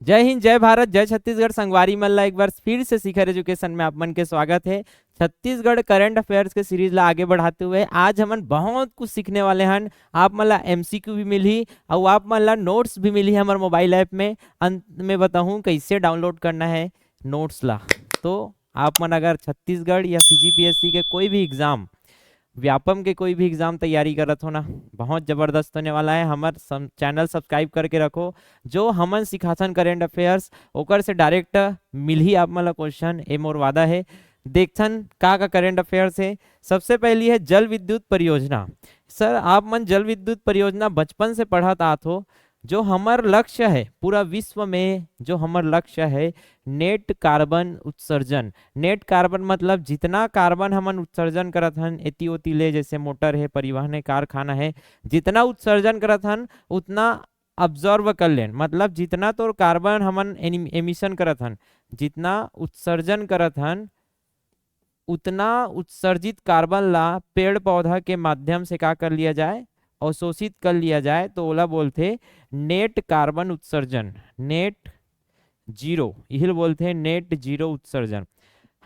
जय हिंद, जय भारत, जय छत्तीसगढ़। संगवारी मल्ला एक बार फिर से शिखर एजुकेशन में आप मन के स्वागत है। छत्तीसगढ़ करंट अफेयर्स के सीरीज ला आगे बढ़ाते हुए आज हमन बहुत कुछ सीखने वाले हन। आप मन ला एमसीक्यू भी मिली और आप मन ला नोट्स भी मिली हमारे मोबाइल ऐप में। अंत में बताऊं कैसे डाउनलोड करना है नोट्स ला। तो आप मन अगर छत्तीसगढ़ या सीजीपीएससी के कोई भी एग्जाम, व्यापम के कोई भी एग्जाम तैयारी करत हो ना, बहुत जबरदस्त होने वाला है। हमार चैनल सब्सक्राइब करके रखो। जो हमन सिखाथन करेंट अफेयर्स ओकर से डायरेक्ट मिल ही आप मन ला क्वेश्चन, ए मोर वादा है। देखथन का करेंट अफेयर्स है। सबसे पहली है जल विद्युत परियोजना। सर आप मन जल विद्युत परियोजना बचपन से पढ़त आत हो। जो हमार लक्ष्य है पूरा विश्व में, जो हमार लक्ष्य है नेट कार्बन उत्सर्जन। नेट कार्बन मतलब जितना कार्बन हमन उत्सर्जन करत हन एती ओती ले, जैसे मोटर है, परिवहन है, कारखाना है, जितना उत्सर्जन करत हन उतना अब्जॉर्व कर लेन। मतलब जितना तो कार्बन हमन एमिशन करत हन, जितना उत्सर्जन करत हन उतना उत्सर्जित कार्बन ला पेड़ पौधा के माध्यम से का कर लिया जाए, अवशोषित कर लिया जाए। तो ओला बोलते नेट कार्बन उत्सर्जन, नेट जीरो, यही बोलते हैं नेट जीरो उत्सर्जन।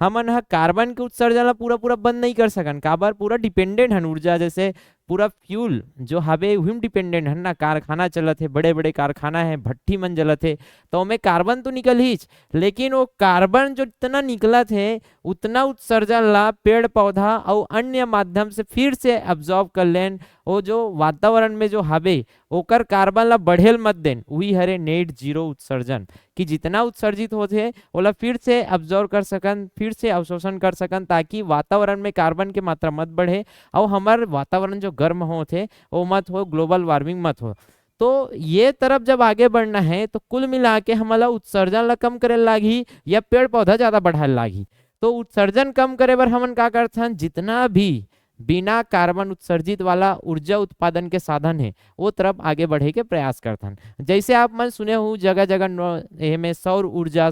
हमन ह कार्बन के उत्सर्जन ला पूरा पूरा बंद नहीं कर सकन, काबर पूरा डिपेंडेंट हन ऊर्जा, जैसे पूरा फ्यूल जो हवे उहिम डिपेंडेंट हन ना। कारखाना चलत है, बड़े बड़े कारखाना है, भट्टी मन जलत है, तो ओमे कार्बन तो निकल ही, लेकिन वो कार्बन जो इतना निकलत है उतना उत्सर्जन ला पेड़ पौधा और अन्य माध्यम से फिर से अब्जॉर्ब कर लेन। वो जो वातावरण में जो हवे ओकर कार्बन ला बढ़ेल मत देन, वही हरे नेट जीरो उत्सर्जन। कि जितना उत्सर्जित होते ओला फिर से अब्जॉर्व कर सकन, फिर से अवशोषण कर सकन, ताकि वातावरण में कार्बन की मात्रा मत बढ़े और हमार वातावरण जो गर्म होते वो मत हो, ग्लोबल वार्मिंग मत हो। तो ये तरफ जब आगे बढ़ना है तो कुल मिला के हमारा उत्सर्जन ला कम करे लागी या पेड़ पौधा ज्यादा बढ़ाए लागी। तो उत्सर्जन कम करे बर हमन का करथन, जितना भी बिना कार्बन उत्सर्जित वाला ऊर्जा उत्पादन के साधन है वो तरफ आगे बढ़े के प्रयास करथन। जैसे आप मन सुने हो जगह जगह में सौर ऊर्जा,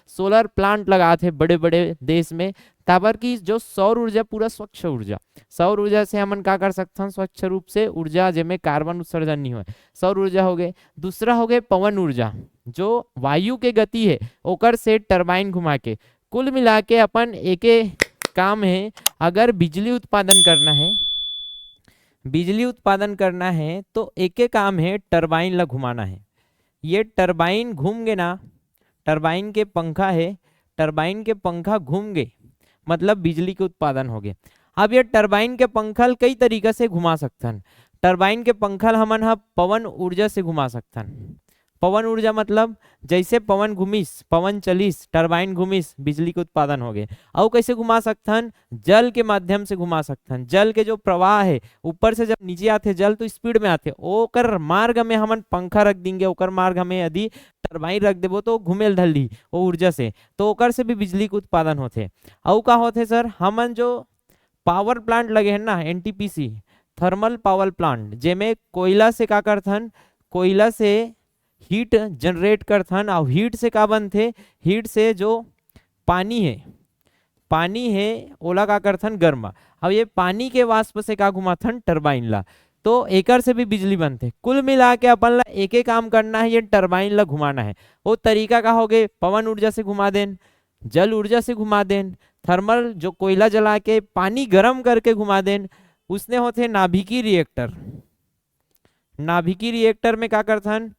सोलर प्लांट लगाते बड़े बड़े देश में। ताबर की जो सौर ऊर्जा पूरा स्वच्छ ऊर्जा, सौर ऊर्जा से हमन का कर सकते हैं, स्वच्छ रूप से ऊर्जा जेमे कार्बन उत्सर्जन नहीं हो, सौर ऊर्जा हो गए। दूसरा हो गए पवन ऊर्जा, जो वायु के गति है ओकर से टरबाइन घुमा के। कुल मिला के अपन एक काम है, अगर बिजली उत्पादन करना है, बिजली उत्पादन करना है तो एक काम है टरबाइन ला घुमाना है। ये टरबाइन घूम गए ना, टरबाइन के पंखा है, टरबाइन के पंखा घूम गए मतलब बिजली के उत्पादन हो गए। अब ये टरबाइन के पंखल कई तरीका से घुमा सकथन। टरबाइन के पंखल हमन ह पवन ऊर्जा से घुमा सकथन। पवन ऊर्जा मतलब जैसे पवन घुमिस, पवन चलिस, टरबाइन घुमिस, बिजली के उत्पादन हो गए। और कैसे घुमा सकथन, जल के माध्यम से घुमा सकथन। जल के जो प्रवाह है ऊपर से जब नीचे आते जल तो स्पीड में आते, ओकर मार्ग में हमन पंखा रख देंगे, ओकर मार्ग हमें यदि टरबाइन रख देबो तो घुमेल धली वो ऊर्जा से, तो ओकर से भी बिजली के उत्पादन होते। और का होते सर, हमन जो पावर प्लांट लगे हैं ना, एनटीपीसी थर्मल पावर प्लांट, जेमे कोयला से का करथन, कोयला से हीट जनरेट करथन और हीट से का बनथे, हीट से जो पानी है, पानी है ओला का करथन गर्मा। अब ये पानी के वाष्प से का घुमाथन टरबाइन ला, तो एकर से भी बिजली बनते। कुल मिला के अपन ला एक काम करना है, ये टरबाइन ला घुमाना है। वो तरीका का हो गए, पवन ऊर्जा से घुमा देन, जल ऊर्जा से घुमा देन, थर्मल जो कोयला जला के पानी गर्म करके घुमा देन। उसने होते नाभिकीय रिएक्टर। नाभिकीय रिएक्टर में का करथन,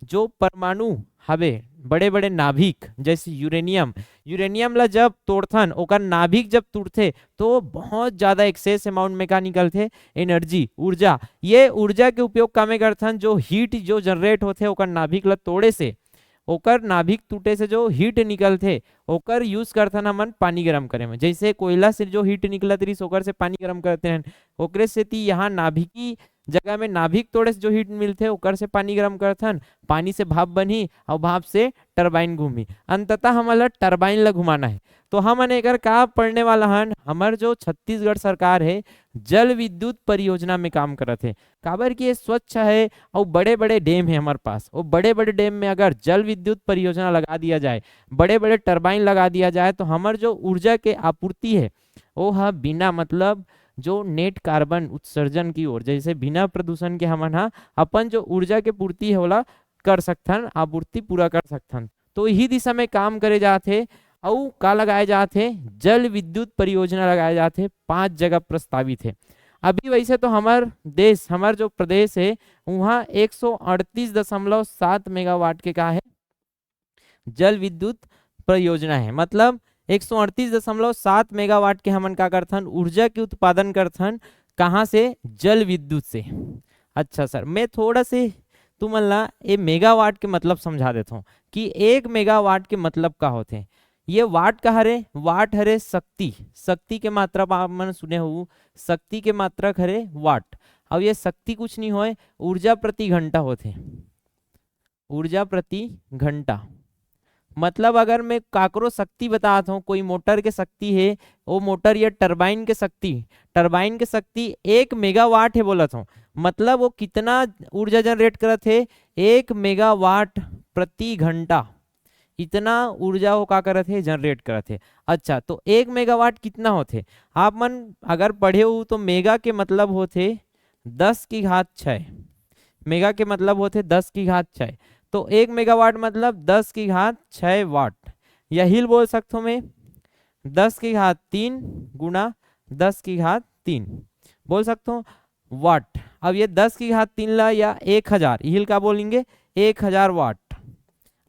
जो परमाणु हवे बड़े बड़े नाभिक, जैसे यूरेनियम, यूरेनियम ला जब तोड़थन ओकर नाभिक जब टूटते तो बहुत ज्यादा एक्सेस अमाउंट में का निकलते एनर्जी, ऊर्जा। ये ऊर्जा के उपयोग कामे करथन, जो हीट जो जनरेट होते ओकर नाभिक ला तोड़े से, ओकर नाभिक टूटे से जो हीट निकलते ओकर यूज करथन हमन पानी गर्म करे में। जैसे कोयला से जो हीट निकलत रही ओकर से पानी गर्म करते हैं, ओकरे से यहाँ नाभिकी जगह में नाभिक तोड़े से जो हीट मिलते ओकर से पानी गर्म करथन, पानी से भाप बनी और भाप से टरबाइन घूमी। अंततः हमला टरबाइन ला घुमाना है। तो हमन एकर का पढ़ने वाला हन, हमार जो छत्तीसगढ़ सरकार है जल विद्युत परियोजना में काम करत है। काबर की ये स्वच्छ है और बड़े बड़े डैम है हमारे पास, वो बड़े बड़े डैम में अगर जल विद्युत परियोजना लगा दिया जाए, बड़े बड़े टरबाइन लगा दिया जाए, तो हमार जो ऊर्जा के आपूर्ति है वो हा बिना मतलब जो नेट कार्बन उत्सर्जन की ओर, जैसे बिना प्रदूषण के हमन हा अपन जो ऊर्जा के पूर्ति होला कर सकथन, आपूर्ति पूरा कर सकथन। तो यही दिशा में काम करे जाते और का लगाए जाते, जल विद्युत परियोजना लगाए जाते। 5 जगह प्रस्तावित है अभी। वैसे तो हमार देश, हमार जो प्रदेश है वहाँ 138.7 मेगावाट के का है जल विद्युत परियोजना है। मतलब 138.7 मेगावाट के हमन का करथन ऊर्जा के उत्पादन करथन। कहाँ से? जल विद्युत से। अच्छा सर, मैं थोड़ा से तुमन ला ये मेगावाट के मतलब समझा देता हूँ कि 1 मेगावाट के मतलब का होते। ये वाट का हरे, वाट हरे शक्ति, शक्ति के मात्रा आप मन सुने हो, शक्ति के मात्रक हरे वाट। अब ये शक्ति कुछ नहीं होए, ऊर्जा प्रति घंटा होते, ऊर्जा प्रति घंटा। मतलब अगर मैं काकरो शक्ति बताता हूँ, कोई मोटर के शक्ति है, वो मोटर या टरबाइन के शक्ति, टरबाइन के शक्ति 1 मेगावाट है बोलत हूँ। मतलब वो कितना ऊर्जा जनरेट करत है? 1 मेगावाट प्रति घंटा, इतना ऊर्जा वो का करत है? जनरेट करत है। अच्छा, तो 1 मेगावाट कितना होते? आप मन अगर पढ़े हो तो मेगा के मतलब होते 10 की घात 6, मेगा के मतलब होते 10 की घात 6। तो 1 मेगावाट मतलब 10 की घात 6 वाट, या हिल बोल सकता हूँ मैं 10 की घात 3 गुना 10 की घात 3 बोल सकता हूँ वाट। अब ये 10 की घात 3 ला या 1000, हिल का बोलेंगे 1000 वाट।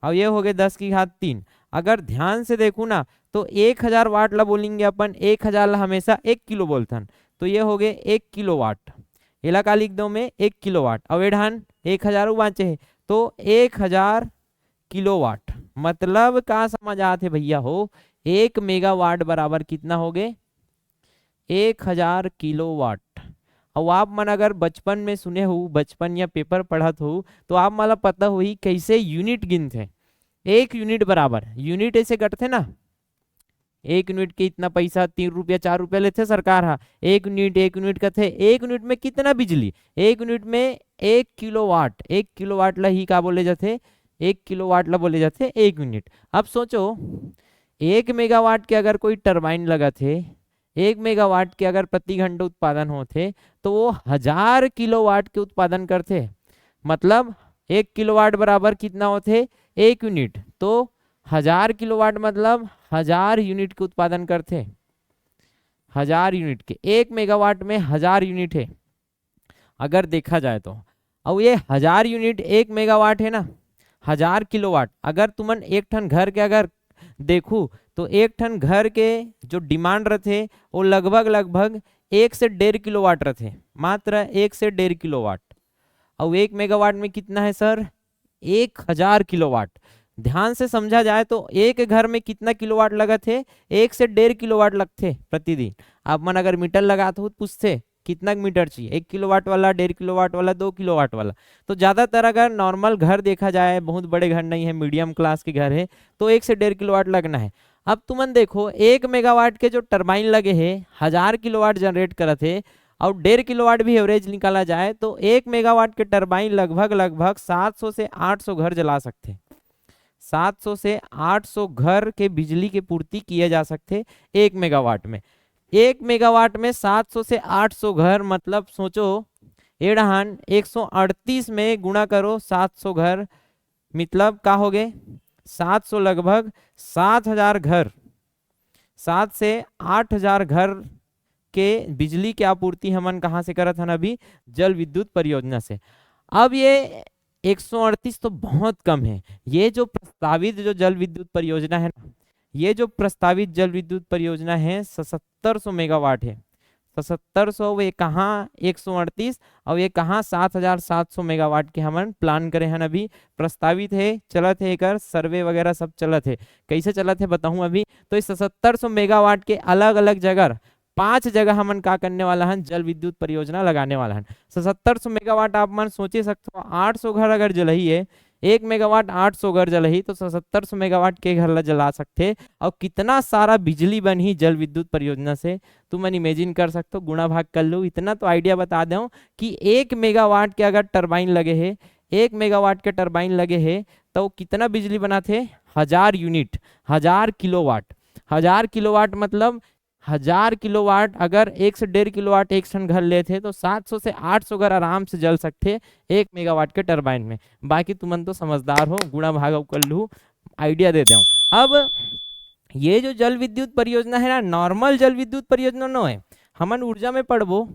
अब ये हो गए 10 की घात 3। अगर ध्यान से देखू ना तो 1000 वाट ला बोलेंगे अपन, 1000 ला हमेशा 1 किलो बोलथन, तो ये हो गए 1 किलोवाट। एला का लिख दो मैं 1 किलोवाट। अब एढ़ान 1000 बाँचे है तो 1000 किलोवाट। मतलब का समझ आते भैया हो, 1 मेगावाट बराबर कितना हो गए? 1000 किलोवाट। और आप मन अगर बचपन में सुने हो, बचपन या पेपर पढ़त हो, तो आप मला पता हुई कैसे यूनिट गिनते। 1 यूनिट बराबर, यूनिट ऐसे कटते ना, 1 यूनिट के इतना पैसा, 3 रुपया 4 रुपया लेते सरकार। हाँ, 1 यूनिट कथे, 1 यूनिट में कितना बिजली? 1 यूनिट में 1 किलोवाट। 1 किलोवाट ला ही का बोले जाते? 1 किलोवाट ला बोले जाते 1 यूनिट। अब सोचो 1 मेगावाट के अगर कोई टरबाइन लगा थे, 1 मेगावाट के अगर प्रति घंटे उत्पादन होते तो वो 1000 किलोवाट के उत्पादन करते। मतलब 1 किलोवाट बराबर कितना होते? 1 यूनिट। तो 1000 किलोवाट मतलब 1000 यूनिट के उत्पादन करते। 1000 यूनिट के, 1 मेगावाट में 1000 यूनिट है अगर देखा जाए तो। अब ये 1000 यूनिट 1 मेगावाट है ना, 1000 किलोवाट। अगर तुमन एक ठन घर के अगर देखू तो एक ठन घर के जो डिमांड रहते वो लगभग 1 से 1.5 किलोवाट रहते, मात्र 1 से 1.5 किलोवाट। और 1 मेगावाट में कितना है सर? 1000 किलोवाट। ध्यान से समझा जाए तो एक घर में कितना किलोवाट लगा थे? 1 से 1.5 किलोवाट लगते प्रतिदिन। आप मन अगर मीटर लगाते हो तो पूछते कितना मीटर चाहिए, 1 किलोवाट वाला, 1.5 किलोवाट वाला, 2 किलोवाट वाला। तो ज्यादातर अगर नॉर्मल घर देखा जाए, बहुत बड़े घर नहीं है, मीडियम क्लास के घर है, तो 1 से 1.5 किलोवाट लगना है। अब तुमन देखो 1 मेगावाट के जो टरबाइन लगे है 1000 किलोवाट जनरेट करत है, और 1.5 किलोवाट भी एवरेज निकाला जाए तो 1 मेगावाट के टरबाइन लगभग 700 से 800 घर जला सकते। 700 से 800 घर के बिजली की पूर्ति किए जा सकते 1 मेगावाट में। 1 मेगावाट में 700 से 800 घर, मतलब सोचो एढ़ान 138 में गुणा करो 700 घर, मतलब का हो गए 700 लगभग 7000 घर, 7 से 8000 घर के बिजली की आपूर्ति हमन कहाँ से करत हन? अभी जल विद्युत परियोजना से। अब ये 138 तो बहुत कम है। ये जो प्रस्तावित जो जल विद्युत परियोजना है ना, ये जो प्रस्तावित जल विद्युत परियोजना है 7700 मेगावाट है। 7700 वे कहाँ 138 और ये कहाँ 7700 मेगावाट के हमन प्लान करे हैं। अभी प्रस्तावित है, चलत है, एकर सर्वे वगैरह सब चलत है। कैसे चलत है बताऊं अभी। तो इस 7700 मेगावाट के अलग अलग जगह 5 जगह हमन का करने वाला है जल विद्युत परियोजना लगाने वाला है। 7700 मेगावाट आप मन सोचे सकते हो, 800 घर अगर जलही है, 1 मेगावाट 800 घर जलही तो 7700 मेगावाट के घर ला जला सकते। और कितना सारा बिजली बनी जल विद्युत परियोजना से तुम इमेजिन कर सकते हो, गुणा भाग कर लो। इतना तो आइडिया बता दूं कि 1 मेगावाट के अगर टरबाइन लगे है, 1 मेगावाट के टरबाइन लगे है तो कितना बिजली बनाते? 1000 यूनिट, 1000 किलोवाट। 1000 किलोवाट मतलब 1000 किलोवाट अगर 1 से 1.5 किलोवाट एक ठन घर लेते तो 700 से 800 घर आराम से जल सकते 1 मेगावाट के टरबाइन में। बाकी तुमन तो समझदार हो, गुणा भाग कर लू, आइडिया देते हूँ। अब ये जो जल विद्युत परियोजना है ना, नॉर्मल जल विद्युत परियोजना नो है, हमन ऊर्जा में पढ़बो,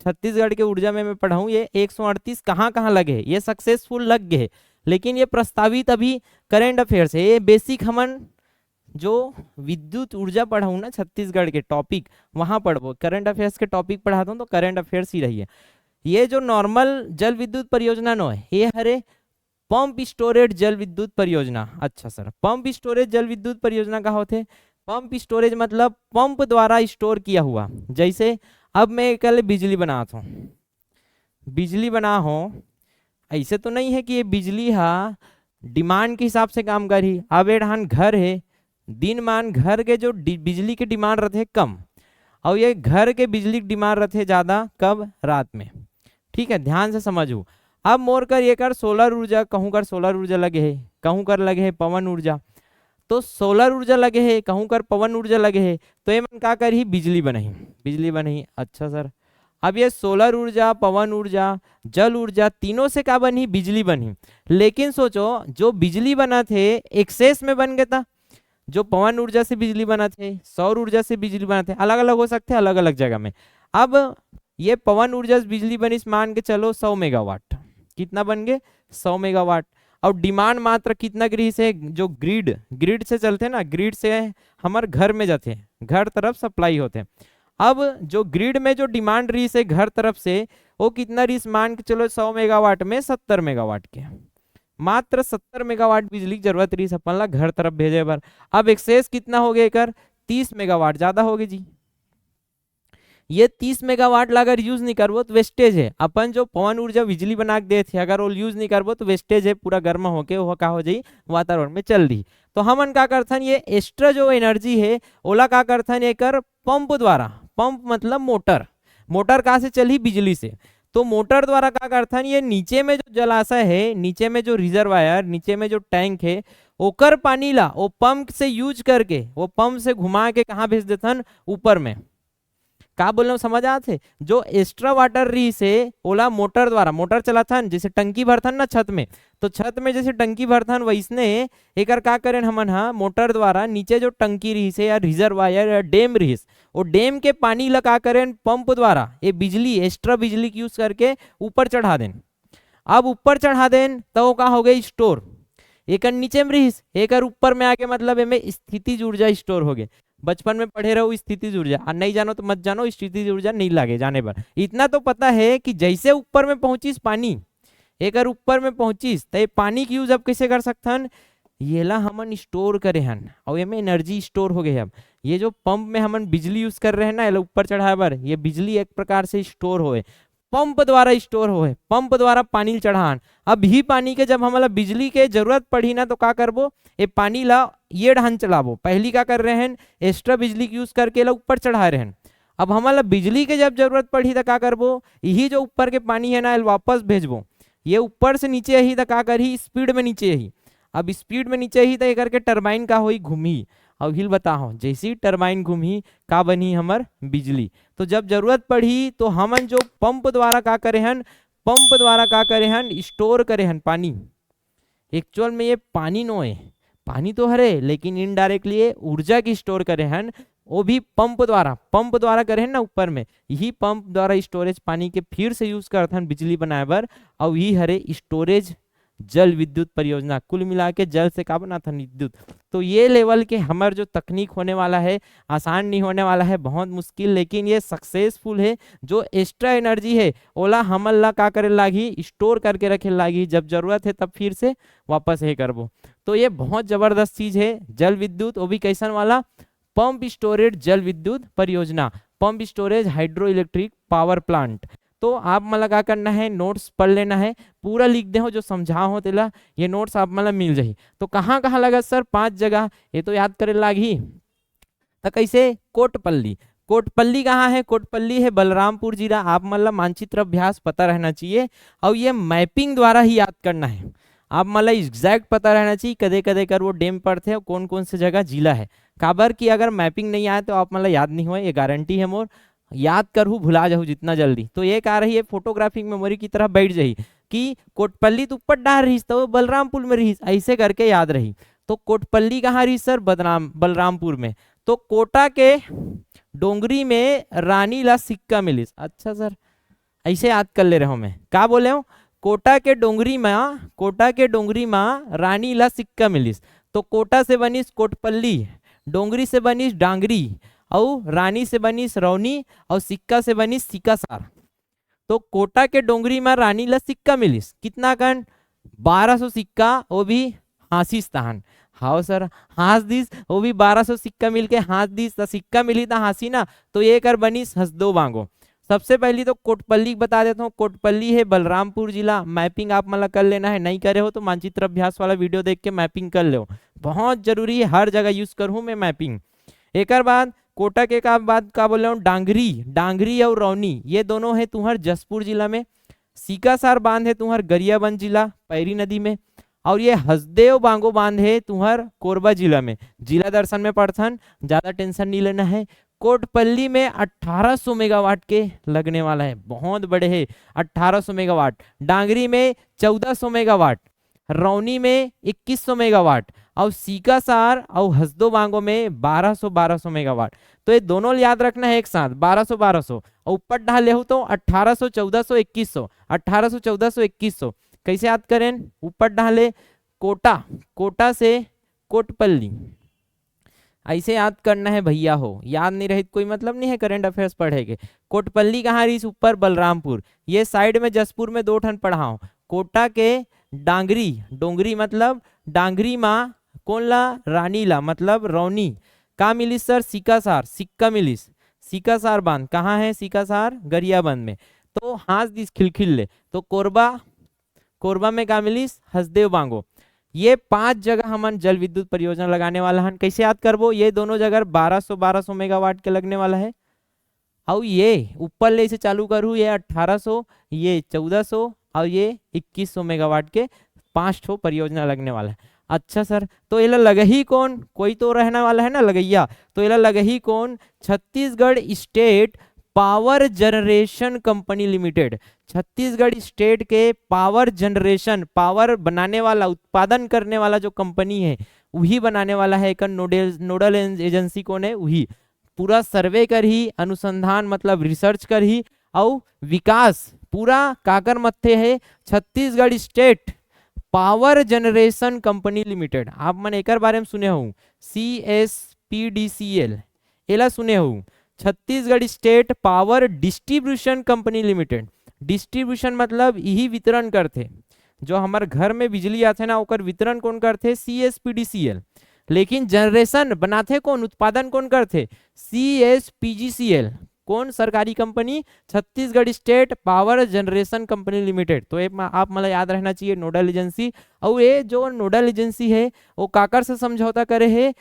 छत्तीसगढ़ के ऊर्जा में मैं पढ़ाऊँ, ये 138 कहाँ कहाँ लगे, ये सक्सेसफुल लग गए, लेकिन ये प्रस्तावित अभी करेंट अफेयर्स है, ये बेसिक हमन जो विद्युत ऊर्जा पढ़ाऊँ ना छत्तीसगढ़ के टॉपिक वहां पढ़बो, करंट अफेयर्स के टॉपिक पढ़ाता हूँ तो करंट अफेयर्स ही रही है। ये जो नॉर्मल जल विद्युत परियोजना नो है, ये हरे पंप स्टोरेज जल विद्युत परियोजना। अच्छा सर, पंप स्टोरेज जल विद्युत परियोजना का होते, पंप स्टोरेज मतलब पंप द्वारा स्टोर किया हुआ। जैसे अब मैं कल बिजली बनाता हूँ, बिजली बना हो, ऐसे तो नहीं है कि ये बिजली हा डिमांड के हिसाब से काम करी। अब ये घर है, दिन मान घर के जो बिजली के डिमांड रहते कम, और ये घर के बिजली की डिमांड रहते ज्यादा, कब, रात में। ठीक है, ध्यान से समझू। अब मोर कर ये कर सोलर ऊर्जा, कहूँ कर सोलर ऊर्जा लगे है, कहूँ कर लगे है पवन ऊर्जा, तो सोलर ऊर्जा लगे है, कहूँ कर पवन ऊर्जा लगे है, तो ये मन का कर ही बिजली बनही, बिजली बनही। अच्छा सर, अब ये सोलर ऊर्जा, पवन ऊर्जा, जल ऊर्जा, तीनों से क्या बनी, बिजली बनी। लेकिन सोचो जो बिजली बना थे एक्सेस में बन गया था, जो पवन ऊर्जा से बिजली बना थे, सौर ऊर्जा से बिजली बना थे, अलग अलग हो सकते हैं अलग अलग जगह में। अब ये पवन ऊर्जा से बिजली बनी, मान के चलो 100 मेगावाट, कितना बन गए, 100 मेगावाट। और डिमांड मात्र कितना गृह से, जो ग्रिड से चलते ना, ग्रिड से हमारे घर में जाते हैं, घर तरफ सप्लाई होते हैं। अब जो ग्रिड में जो डिमांड रही से घर तरफ से, वो कितना रही, मान के चलो 100 मेगावाट में 70 मेगावाट के, मात्र 70 मेगावाट बिजली की जरूरत रही अपन ला घर तरफ भेजे पर। अब एक्सेस कितना हो गया कर, 30 मेगावाट ज्यादा हो गए जी। ये 30 मेगावाट ला अगर यूज नहीं करबो तो वेस्टेज है। अपन जो पवन ऊर्जा बिजली बना के दे थे, अगर वो यूज नहीं करबो तो वेस्टेज है, पूरा गर्म होके वो का हो जाई, वातावरण में चल रही। तो हमन का करथन, ये एक्स्ट्रा जो एनर्जी है ओला का करथन, एक पंप द्वारा, पंप मतलब मोटर, मोटर कहाँ से चली, बिजली से। तो मोटर द्वारा क्या करथन, ये नीचे में जो जलाशय है, नीचे में जो रिजर्वायर, नीचे में जो टैंक है, ओकर पानी ला वो पंप से यूज करके, वो पंप से घुमा के कहाँ भेज देथन, ऊपर में। का बोल रहा हूँ समझ आते, जो एक्स्ट्रा वाटर रही से ओला मोटर द्वारा, मोटर चलाथन, जैसे टंकी भरथन ना छत में, तो छत में जैसे टंकी भरथन वैसने एक का करें हमन, हाँ मोटर द्वारा नीचे जो टंकी रही से या रिजर्वायर या डैम रही, वो डैम के पानी लगा करें पंप द्वारा ये बिजली, एक्स्ट्रा बिजली की यूज करके ऊपर चढ़ा दें। अब ऊपर चढ़ा दें तो का हो गई स्टोर, एक नीचे में रही, एक ऊपर में आके मतलब में स्थितिज ऊर्जा स्टोर हो गए। बचपन में पढ़े रहो स्थितिज ऊर्जा, और नहीं जानो तो मत जानो, स्थितिज ऊर्जा नहीं लागे जाने पर। इतना तो पता है कि जैसे ऊपर में पहुंचीस पानी, एक ऊपर में पहुंचीस तो पानी की यूज अब कैसे कर सकथन, ये ला हमन स्टोर करे हन, और ये में एनर्जी स्टोर हो गई। अब ये जो पंप में हमन बिजली यूज कर रहे हैं ना ऊपर चढ़ाए बर, ये बिजली एक प्रकार से स्टोर होए, पंप द्वारा स्टोर होए, पंप द्वारा पानी चढ़ान। अब ही पानी के जब हमारा बिजली के जरूरत पड़ी ना तो का करबो, ये पानी ला ये ढान चलाबो। पहली का कर रहे हैं, एक्स्ट्रा बिजली यूज करके ला ऊपर चढ़ा रहे हैं। अब हमारा बिजली के जब जरूरत पड़ी तो का करबो, यही जो ऊपर के पानी है ना वापस भेजबो, ये ऊपर से नीचे ही तो का करी, स्पीड में नीचे ही। अब स्पीड में नीचे ही तो करके टरबाइन का हुई घूमी, और हिल बताओ जैसी टरबाइन घूमी का बनी हमर बिजली। तो जब जरूरत पड़ी तो हमन जो पंप द्वारा का करे हन, पंप द्वारा का करे हन, स्टोर करे हन पानी। एक्चुअल में ये पानी नो है, पानी तो हरे, लेकिन इनडायरेक्टली ऊर्जा की स्टोर करे हन, वो भी पंप द्वारा करे हैं ना ऊपर में, यही पंप द्वारा स्टोरेज पानी के फिर से यूज करते हैं बिजली बनाए बर, और यही हरे स्टोरेज जल विद्युत परियोजना। कुल मिला के जल से का बना था, विद्युत। तो ये लेवल के हमार जो तकनीक होने वाला है, आसान नहीं होने वाला है, बहुत मुश्किल, लेकिन ये सक्सेसफुल है। जो एक्स्ट्रा एनर्जी है ओला हमन ला का करे लागी, स्टोर करके रखे लागी, जब जरूरत है तब फिर से वापस है करबो। तो ये बहुत जबरदस्त चीज है जल विद्युत, वो भी कैसन वाला, पंप स्टोरेज जल विद्युत परियोजना, pump storage hydro electric power plant. तो आप मतलब क्या करना है, नोट्स पढ़ लेना है, पूरा लिख दे हो जो समझा हो तेला, ये नोट्स आप मतलब मिल जाही। तो कहाँ कहाँ लगा सर, 5 जगह, ये तो याद करे लागी। तो कैसे, कोटपल्ली, कोटपल्ली कहाँ है, कोटपल्ली है बलरामपुर जिला। आप मतलब मानचित्र अभ्यास पता रहना चाहिए, और ये मैपिंग द्वारा ही याद करना है। आप मतलब एग्जैक्ट पता रहना चाहिए कदे कदे कर वो डैम पड़ते हैं, कौन कौन से जगह जिला है। काबर की अगर मैपिंग नहीं आए तो आप मतलब याद नहीं हुआ, ये गारंटी है मोर। याद करहू भुला जाहू जितना जल्दी, तो एक आ रही है फोटोग्राफिक मेमोरी की तरह बैठ जाही कि कोटपल्ली तो ऊपर डाल रही तो वो बलरामपुर में रही, ऐसे करके याद रही। तो कोटपल्ली कहाँ रही सर? बलरामपुर में। तो कोटा के डोंगरी में रानी ला सिक्का मिलिस। अच्छा सर, ऐसे याद कर ले रहा हूं मैं, क्या बोले हूँ? कोटा के डोंगरी में रानी ला सिक्का मिलिस। तो कोटा से बनीस कोटपल्ली, डोंगरी से बनीस डांगरी, और रानी से बनीस रौनी, और सिक्का से बनीस सिकासार। तो कोटा के डोंगरी में रानी ला सिक्का मिलिस, कितना कन? 1200 सिक्का, वो भी हासिस तहन। हाँ सर, हास दिस, वो भी 1200 सिक्का मिलके हास दिस, तो सिक्का मिली था हासी ना, तो ये कर बनीस हंसदो बांगो। सबसे पहली तो कोटपल्ली बता देता हूँ, कोटपल्ली है बलरामपुर जिला। मैपिंग आप मतलब कर लेना है, नहीं करे हो तो मानचित्र अभ्यास वाला वीडियो देख के मैपिंग कर लो, बहुत जरूरी है, हर जगह यूज करूँ मैं मैपिंग। एक बाद कोटा के का बाद का बोल रहा हूँ, डांगरी और रौनी, ये दोनों है तुम्हार जसपुर जिला में। सीकासार बांध है तुम्हार गरियाबंद जिला पैरी नदी में। और ये हसदेव बांगो बांध है तुम्हार कोरबा जिला में। जिला दर्शन में पढ़थन, ज्यादा टेंशन नहीं लेना है। कोटपल्ली में 1800 मेगावाट के लगने वाला है, बहुत बड़े है 1800 मेगावाट। डांगरी में 1400 मेगावाट, रौनी में 2100 मेगावाट, और सीकासार और हसदो बांगो में 1200 मेगावाट। तो ये दोनों याद रखना है एक साथ, 1200 और ऊपर डाल ले तो 1800 1400 2100, 1800 1400 2100। कैसे याद करें? ऊपर डाले कोटा से कोटपल्ली, ऐसे याद करना है भैया हो, याद नहीं रहे कोई मतलब नहीं है, करंट अफेयर्स पढ़ेगे। कोटपल्ली कहाँ रही? ऊपर बलरामपुर, ये साइड में जसपुर में 2 ठन पढ़ाओ। कोटा के डोंगरी मतलब डांगरी माँ, कौन ला? रानी ला मतलब रौनी। का मिलिस सर? सिक्का मिलिस। सिकासार बांध कहाँ है? सिकासार गरियाबंद में। तो हाथ दिस खिलखिल ले, तो कोरबा में का मिलिस? हसदेव बांगो। ये 5 जगह हमन जल विद्युत परियोजना लगाने वाला हन। कैसे याद करबो? ये दोनों जगह 1200 मेगावाट के लगने वाला है। और ये ऊपर ले से चालू करूँ, ये 1800, ये 1400 और ये 2100 मेगावाट के 5 ठो परियोजना लगने वाला है। अच्छा सर, तो ये लगे ही कौन? कोई तो रहने वाला है ना लगैया, तो ये लगे ही कौन? Chhattisgarh state power generation company limited. Chhattisgarh state के पावर जनरेशन, पावर बनाने वाला, उत्पादन करने वाला जो कंपनी है वही बनाने वाला है। एक नोडल एजेंसी कौन है? वही पूरा सर्वे कर ही, अनुसंधान मतलब रिसर्च कर ही, और विकास पूरा काकर मत्थे है Chhattisgarh state power generation company limited. आप मन एक बारे में सुने हो, CSPDCL, एला सुने हो। Chhattisgarh state power distribution company limited. Distribution मतलब यही वितरण करते, जो हमारे घर में बिजली आते ना ओकर वितरण कौन करते? CSPDCL। लेकिन जनरेशन बनाते कौन? उत्पादन कौन करते? CSPGCL। कौन सरकारी company? Chhattisgarh state power generation company limited. तो एक आप मतलब याद रहना चाहिए नोडल एजेंसी। और ये जो नोडल एजेंसी है वो काकर से समझौता करे है?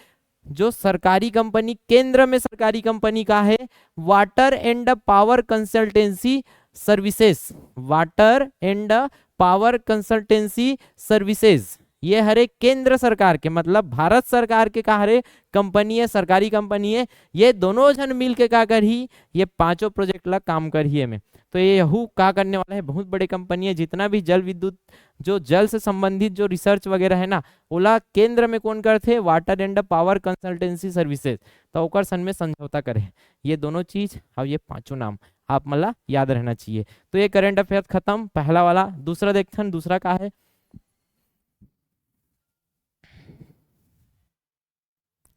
जो सरकारी कंपनी, केंद्र में सरकारी कंपनी का है water and power consultancy services. Water and power consultancy services, ये हरे केंद्र सरकार के मतलब भारत सरकार के का हरे कंपनी है, सरकारी कंपनी है। ये दोनों जन मिल के का कर ही ये 5 प्रोजेक्ट ला काम कर ही में। तो ये यहू का करने वाला है, बहुत बड़े कंपनी है। जितना भी जल विद्युत, जो जल से संबंधित जो रिसर्च वगैरह है ना, ओला केंद्र में कौन करते? Water and power consultancy services. तो ओकर सन में समझौता करे। ये दोनों चीज और ये 5 नाम आप मतलब याद रहना चाहिए। तो ये करंट अफेयर खत्म, पहला वाला। दूसरा देखते हैं, दूसरा का है?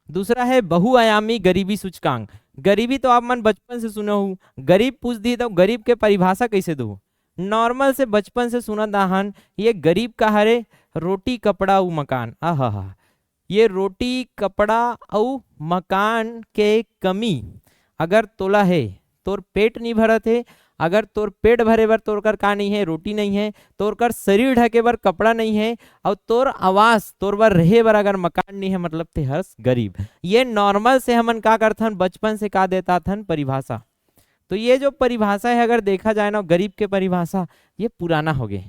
दूसरा है बहुआयामी गरीबी सूचकांक। गरीबी तो आप मन बचपन से सुने हो, गरीब पूछ दी तो गरीब के परिभाषा कैसे दो? नॉर्मल से बचपन से सुना दाहन, ये गरीब का हरे रोटी कपड़ा और मकान। आहा, ये रोटी कपड़ा और मकान के कमी अगर तोला है, तोर पेट नहीं भरत है, अगर तोर पेट भरे बर तोर कर का नहीं है? रोटी नहीं है, तोर कर शरीर ढके बर कपड़ा नहीं है, और तोर आवास तोर बर रहे बर अगर मकान नहीं है, मतलब ते हर्ष गरीब। ये नॉर्मल से हमन का करथन, बचपन से का देता थन परिभाषा। तो ये जो परिभाषा है अगर देखा जाए ना, गरीब के परिभाषा ये पुराना हो गए।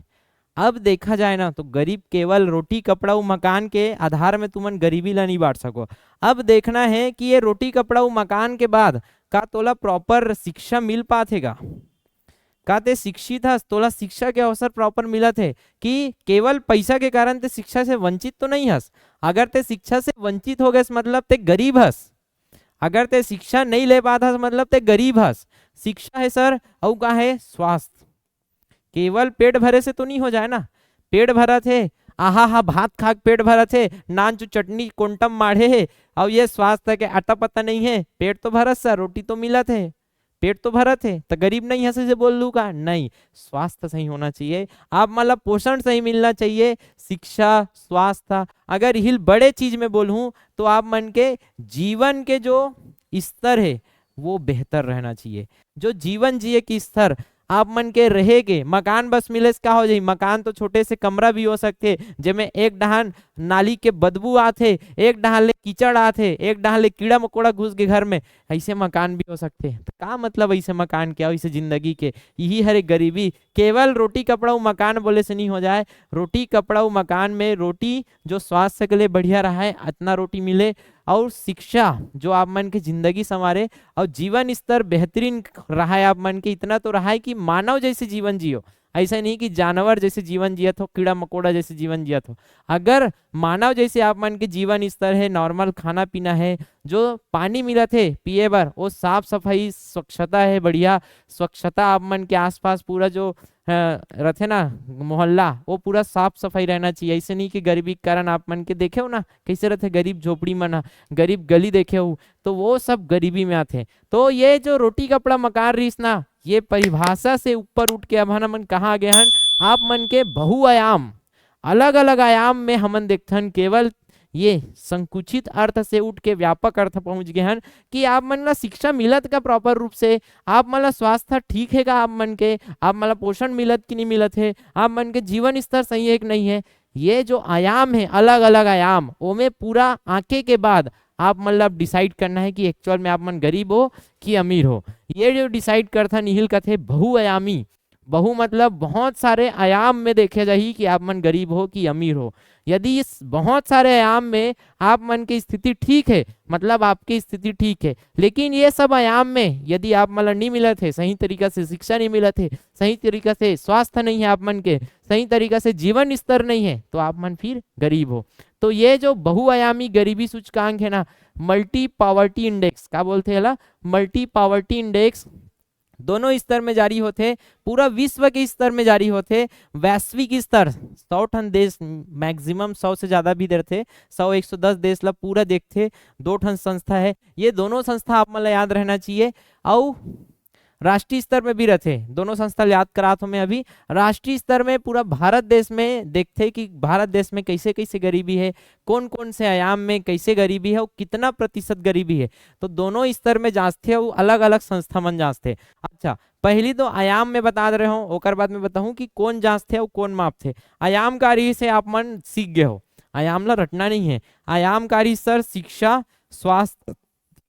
अब देखा जाए ना तो गरीब केवल रोटी कपड़ा उ मकान के आधार में तुमन गरीबी ला नहीं बांट सको। अब देखना है कि ये रोटी कपड़ा उ मकान के बाद का तोला प्रॉपर शिक्षा मिल पाथेगा, का ते शिक्षित हस, तोला शिक्षा के अवसर प्रॉपर मिलत है कि केवल पैसा के कारण ते शिक्षा से वंचित तो नहीं हस। अगर ते शिक्षा से वंचित हो गए मतलब ते गरीब हस, अगर ते शिक्षा नहीं ले पाता मतलब ते गरीब हस। शिक्षा है सर और का है स्वास्थ्य। केवल पेट भरे से तो नहीं हो जाए ना, पेट भरा थे आहा हा भात खा के पेट भरा थे, नान चु चटनी कोंटम माढ़े है और ये स्वास्थ्य के आटा पता नहीं है, पेट तो भरत सा, रोटी तो मिला थे, पेट तो भरत है तो गरीब नहीं है से बोल लू का नहीं। स्वास्थ्य सही होना चाहिए, आप मतलब पोषण सही मिलना चाहिए, शिक्षा स्वास्थ्य। अगर हिल बड़े चीज में बोलूं तो आप मन के जीवन के जो स्तर है वो बेहतर रहना चाहिए। जो जीवन जिए की स्तर आप मन के रहेगे, मकान बस मिले क्या हो जाए, मकान तो छोटे से कमरा भी हो सकते जेमे एक डहान नाली के बदबू आथे, एक डहान ले कीचड़ आथे, एक डहान ले कीड़ा मकोड़ा घुस के घर में, ऐसे मकान भी हो सकते। तो का मतलब ऐसे मकान के, ऐसे जिंदगी के, यही हरे गरीबी। केवल रोटी कपड़ा मकान बोले से नहीं हो जाए, रोटी कपड़ा मकान में रोटी जो स्वास्थ्य के लिए बढ़िया रहा है इतना रोटी मिले, और शिक्षा जो आप मन के जिंदगी संवारे, और जीवन स्तर बेहतरीन रहा है आप मन के, इतना तो रहा है कि मानव जैसे जीवन जियो, ऐसा नहीं कि जानवर जैसे जीवन जिया हो, कीड़ा मकोड़ा जैसे जीवन जिया हो। अगर मानव जैसे आप मन के जीवन स्तर है, नॉर्मल खाना पीना है, जो पानी मिला थे पिए बर वो साफ सफाई स्वच्छता है बढ़िया, स्वच्छता आप मन के आसपास पूरा जो रहते ना मोहल्ला वो पूरा साफ सफाई रहना चाहिए। ऐसे नहीं कि गरीबी के कारण आप मन के देखे हो ना कैसे रहते गरीब झोपड़ी मना, गरीब गली देखे हो तो वो सब गरीबी में आते। तो ये जो रोटी कपड़ा मकान रहीस ना, ये परिभाषा से ऊपर उठ के अब हमन कहाँ गए हन, आप मन के बहुआयाम अलग अलग आयाम में हमन देखथन, केवल ये संकुचित अर्थ से उठ के व्यापक अर्थ पहुंच गए हन कि आप मन ला शिक्षा मिलत का प्रॉपर रूप से, आप मन ला स्वास्थ्य ठीक है का आप मन के, आप मन ला पोषण मिलत कि नहीं मिलत है, आप मन के जीवन स्तर सही है कि नहीं है। ये जो आयाम है अलग अलग आयाम, वो में पूरा आंके के बाद आप मतलब डिसाइड करना है कि एक्चुअल में आप मन गरीब हो कि अमीर हो। ये जो डिसाइड करता निहिल कथे बहुआयामी, बहु मतलब बहुत सारे आयाम में देखे जाही कि आप मन गरीब हो कि अमीर हो। यदि इस बहुत सारे आयाम में आप मन की स्थिति ठीक है मतलब आपकी स्थिति ठीक है, लेकिन ये सब आयाम में यदि आप मतलब नहीं मिले थे सही तरीका से, शिक्षा नहीं मिले थे सही तरीका से, स्वास्थ्य नहीं है आप मन के सही तरीका से, जीवन स्तर नहीं है, तो आप मन फिर गरीब हो। तो ये जो बहुआयामी गरीबी सूचकांक है ना, मल्टी पॉवर्टी इंडेक्स का बोलते हैं, मल्टी पॉवर्टी इंडेक्स दोनों स्तर में जारी होते, पूरा विश्व के स्तर में जारी होते। वैश्विक स्तर 100 ठन देश मैक्सिमम 100 से ज्यादा भी देते, 100 110 देश ला पूरा देखते। 2 ठन संस्था है, ये दोनों संस्था आप मतलब याद रहना चाहिए। और राष्ट्रीय स्तर में भी रहते, दोनों संस्था याद करात हूं मैं अभी। राष्ट्रीय स्तर में पूरा भारत देश में देखते कि भारत देश में कैसे कैसे गरीबी है, कौन कौन से आयाम में कैसे गरीबी है और कितना प्रतिशत गरीबी है, तो दोनों स्तर में जांचते और अलग अलग संस्था मन जांचते। अच्छा पहली तो आयाम में बता रहे हो, ओकर बाद में बताऊं कि कौन जांचते और कौन मापते। आयामकारी से आप मन सीख गए हो, आयाम ला रटना नहीं है। आयामकारी स्तर शिक्षा, स्वास्थ्य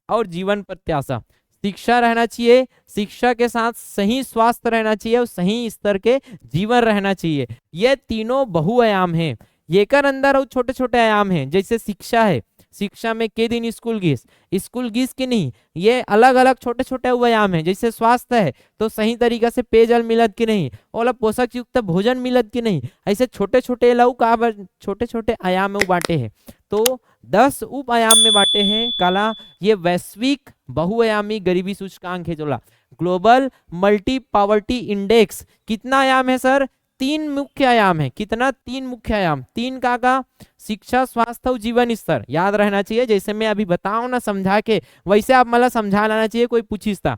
और जीवन प्रत्याशा। शिक्षा रहना चाहिए, शिक्षा के साथ सही स्वास्थ्य रहना चाहिए और सही स्तर के जीवन रहना चाहिए। ये तीनों बहुआयाम हैं, ये कर अंदर और छोटे छोटे आयाम हैं। जैसे शिक्षा है, शिक्षा में के दिन स्कूल गीस की नहीं, ये अलग अलग छोटे छोटे आयाम हैं। जैसे स्वास्थ्य है तो सही तरीका से पेयजल मिलत कि नहीं, और पोषक युक्त भोजन मिलत कि नहीं, ऐसे छोटे छोटे लऊ का छोटे छोटे आयाम में बांटे हैं। तो 10 उप आयाम में बांटे हैं काला। ये वैश्विक बहुआयामी गरीबी सूचकांक है जोला, ग्लोबल मल्टी पॉवर्टी इंडेक्स। कितना आयाम है सर? 3 मुख्य आयाम है। कितना? 3 मुख्य आयाम। 3 का शिक्षा, स्वास्थ्य और जीवन स्तर याद रहना चाहिए। जैसे मैं अभी बताऊं ना समझा के, वैसे आप मतलब समझा लाना चाहिए, कोई पूछिस्ता।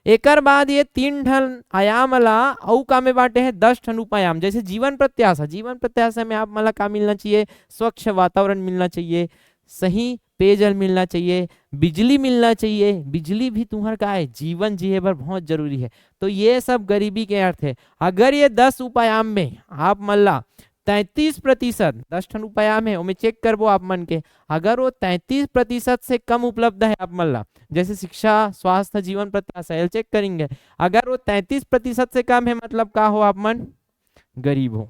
एकर बाद ये 3 ठन आयाम ला औ का में बांटे हैं 10 ठन उपायाम। जैसे जीवन प्रत्याशा, जीवन प्रत्याशा में आप मतलब का मिलना चाहिए, स्वच्छ वातावरण मिलना चाहिए, सही पेयजल मिलना चाहिए, बिजली मिलना चाहिए। बिजली भी तुम्हारा का है जीवन जिए पर बहुत जरूरी है। तो ये सब गरीबी के अर्थ है। अगर ये 10 उपायाम में आप मल्ला 33%, 10 ठन उपायाम है उनमें चेक करबो आप मन के, अगर वो 33% से कम उपलब्ध है आप मल्ला, जैसे शिक्षा, स्वास्थ्य, जीवन प्रत्याशा चेक करेंगे, अगर वो 33% से कम है मतलब का हो आप मन? गरीब हो।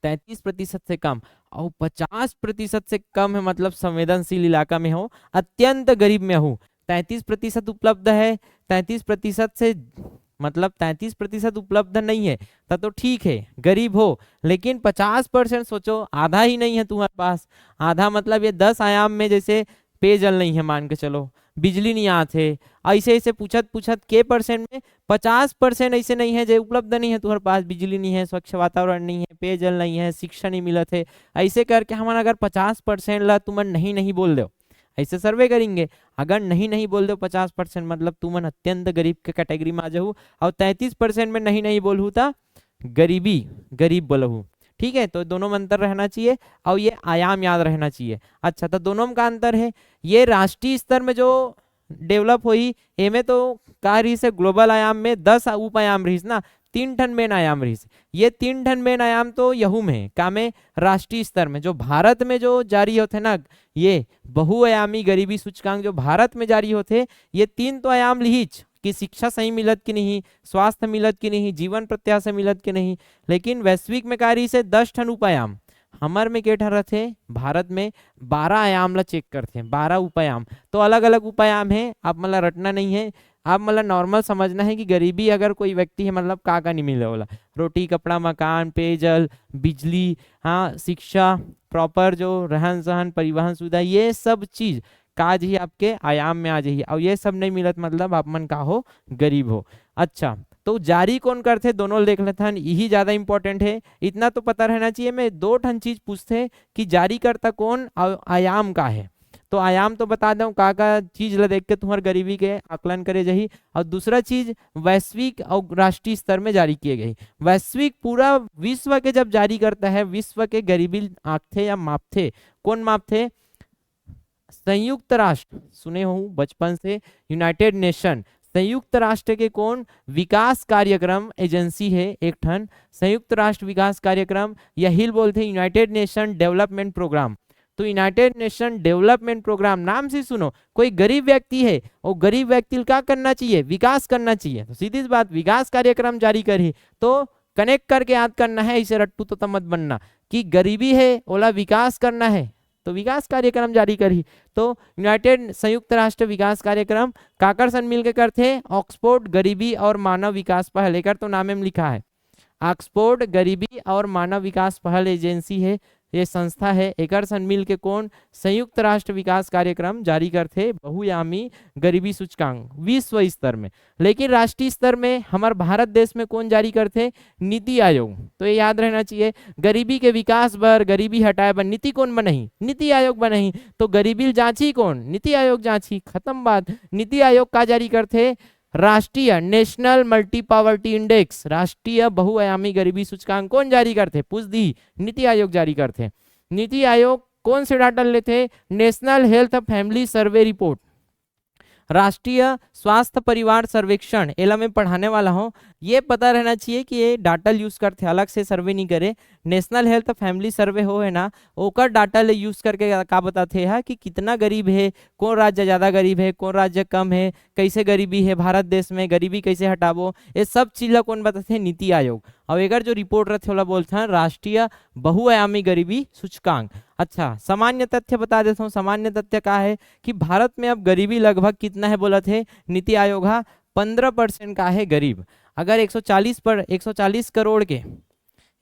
33% से कम, और 50% से कम है मतलब संवेदनशील इलाका में हो, अत्यंत गरीब में हो। 33% उपलब्ध है, 33% से मतलब 33% उपलब्ध नहीं है तब तो ठीक है, गरीब हो। लेकिन 50% सोचो, आधा ही नहीं है तुम्हारे पास। आधा मतलब ये 10 आयाम में जैसे पेयजल नहीं है मान के चलो, बिजली नहीं आते, ऐसे ऐसे पूछत पूछत के परसेंट में 50% ऐसे नहीं है जो उपलब्ध नहीं है तुम्हारे पास। बिजली नहीं है, स्वच्छ वातावरण नहीं है, पेयजल नहीं है, शिक्षा नहीं मिलत है। ऐसे करके हमारा अगर 50% ला तुम नहीं नहीं बोल दो, ऐसे सर्वे करेंगे, अगर नहीं नहीं बोल दो 50% मतलब तुम अत्यंत गरीब के कैटेगरी में आ जाऊ, और 33% में नहीं नहीं बोलू तो गरीबी गरीब बोलू। ठीक है, तो दोनों में अंतर रहना चाहिए और ये आयाम याद रहना चाहिए। अच्छा, तो दोनों में का अंतर है, ये राष्ट्रीय स्तर में जो डेवलप हुई एमे तो का रही से ग्लोबल आयाम में 10 उप आयाम रही ना, 3 ठन मेन आयाम रही। ये 3 ठन मेन आयाम तो यहू में का में राष्ट्रीय स्तर में जो भारत में जो जारी होते ना, ये बहुआयामी गरीबी सूचकांक जो भारत में जारी होते, ये 3 तो आयाम लिहिच कि शिक्षा सही मिलत कि नहीं, स्वास्थ्य मिलत कि नहीं, जीवन प्रत्याशा मिलत कि नहीं। लेकिन वैश्विक में कार्य से 10 ठन उपायाम, हमर में के ठन थे भारत में 12 आयाम ला चेक करते हैं, 12 उपायाम। तो अलग अलग उपायाम है, आप मतलब रटना नहीं है, आप मतलब नॉर्मल समझना है कि गरीबी अगर कोई व्यक्ति है मतलब का नहीं मिले वाला, रोटी कपड़ा मकान पेयजल बिजली, हाँ शिक्षा, प्रॉपर जो रहन सहन परिवहन सुविधा, ये सब चीज काज ही आपके आयाम में आ जाइए, और ये सब नहीं मिलत मतलब आप मन का हो गरीब हो। अच्छा, तो जारी कौन करते दोनों देख लेते हैं, यही ज्यादा इंपॉर्टेंट है, इतना तो पता रहना चाहिए। मैं 2 ठन चीज पूछते कि जारी करता कौन और आयाम का है। तो आयाम तो बता दूं का चीज ला देख के तुम्हारे गरीबी के आकलन करे जाही, और दूसरा चीज वैश्विक और राष्ट्रीय स्तर में जारी किए गई। वैश्विक पूरा विश्व के जब जारी करता है, विश्व के गरीबी आंकते या मापते, कौन मापते, संयुक्त राष्ट्र, सुने हो बचपन से, यूनाइटेड नेशन, संयुक्त राष्ट्र के कौन विकास कार्यक्रम एजेंसी है एक ठन, संयुक्त राष्ट्र विकास कार्यक्रम, यही बोलते हैं यूनाइटेड नेशन डेवलपमेंट प्रोग्राम। तो यूनाइटेड नेशन डेवलपमेंट प्रोग्राम नाम से सुनो, कोई गरीब व्यक्ति है और गरीब व्यक्ति क्या करना चाहिए, विकास करना चाहिए। तो सीधी सी बात, विकास कार्यक्रम जारी करी तो कनेक्ट करके याद करना है, इसे रट्टू तो मत बनना कि गरीबी है ओला विकास करना है तो विकास कार्यक्रम जारी करी। तो यूनाइटेड संयुक्त राष्ट्र विकास कार्यक्रम काकर सन मिलकर करते, ऑक्सफोर्ड गरीबी और मानव विकास पहल, एक तो नाम में लिखा है ऑक्सफोर्ड गरीबी और मानव विकास पहल एजेंसी है, ये संस्था है, एक सन मिल के कौन संयुक्त राष्ट्र विकास कार्यक्रम जारी करते बहुआयामी गरीबी सूचकांक विश्व स्तर में। लेकिन राष्ट्रीय स्तर में हमारे भारत देश में कौन जारी करते, नीति आयोग। तो ये याद रहना चाहिए, गरीबी के विकास बर गरीबी हटाए बर नीति कौन बनही, नीति आयोग बनही। तो गरीबी जांची कौन, नीति आयोग जांची, खत्म बात। नीति आयोग का जारी करते, राष्ट्रीय नेशनल मल्टी पावर्टी इंडेक्स, राष्ट्रीय बहुआयामी गरीबी सूचकांक कौन जारी करते, पूछ दी, नीति आयोग जारी करते। नीति आयोग कौन से डाटा लेते, national health family survey report, राष्ट्रीय स्वास्थ्य परिवार सर्वेक्षण, एला में पढ़ाने वाला हूँ, ये पता रहना चाहिए कि ये डाटा यूज करते, अलग से सर्वे नहीं करे। नेशनल हेल्थ फैमिली सर्वे हो है ना, ओकर डाटा ले यूज करके का बताते हैं कि कितना गरीब है, कौन राज्य ज्यादा गरीब है, कौन राज्य कम है, कैसे गरीबी है भारत देश में, गरीबी कैसे हटाबो, ये सब चीज कौन बताते हैं, नीति आयोग। और एक जो रिपोर्ट रहते वाला बोलते हैं राष्ट्रीय बहुआयामी गरीबी सूचकांक। अच्छा, सामान्य तथ्य बता देता हूँ, सामान्य तथ्य क्या है कि भारत में अब गरीबी लगभग कितना है बोला थे नीति आयोग, 15% का है गरीब। अगर 140 करोड़ के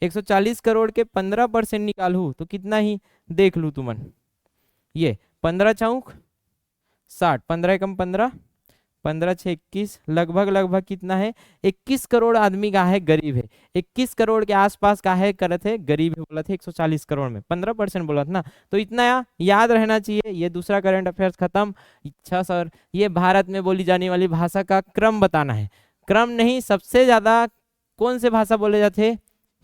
140 करोड़ के 15% निकालू तो कितना ही देख लू तुमन, ये 15 चौक 60, 15 कम 15, 15 6 21, लगभग कितना है 21 करोड़ आदमी का है गरीब है, 21 करोड़ के आसपास का है करत है गरीब है बोला थे, 140 करोड़ में 15% बोला था ना, तो इतना याद रहना चाहिए। ये दूसरा करंट अफेयर्स खत्म। अच्छा सर, ये भारत में बोली जाने वाली भाषा का क्रम बताना है, क्रम नहीं, सबसे ज्यादा कौन से भाषा बोले जाते,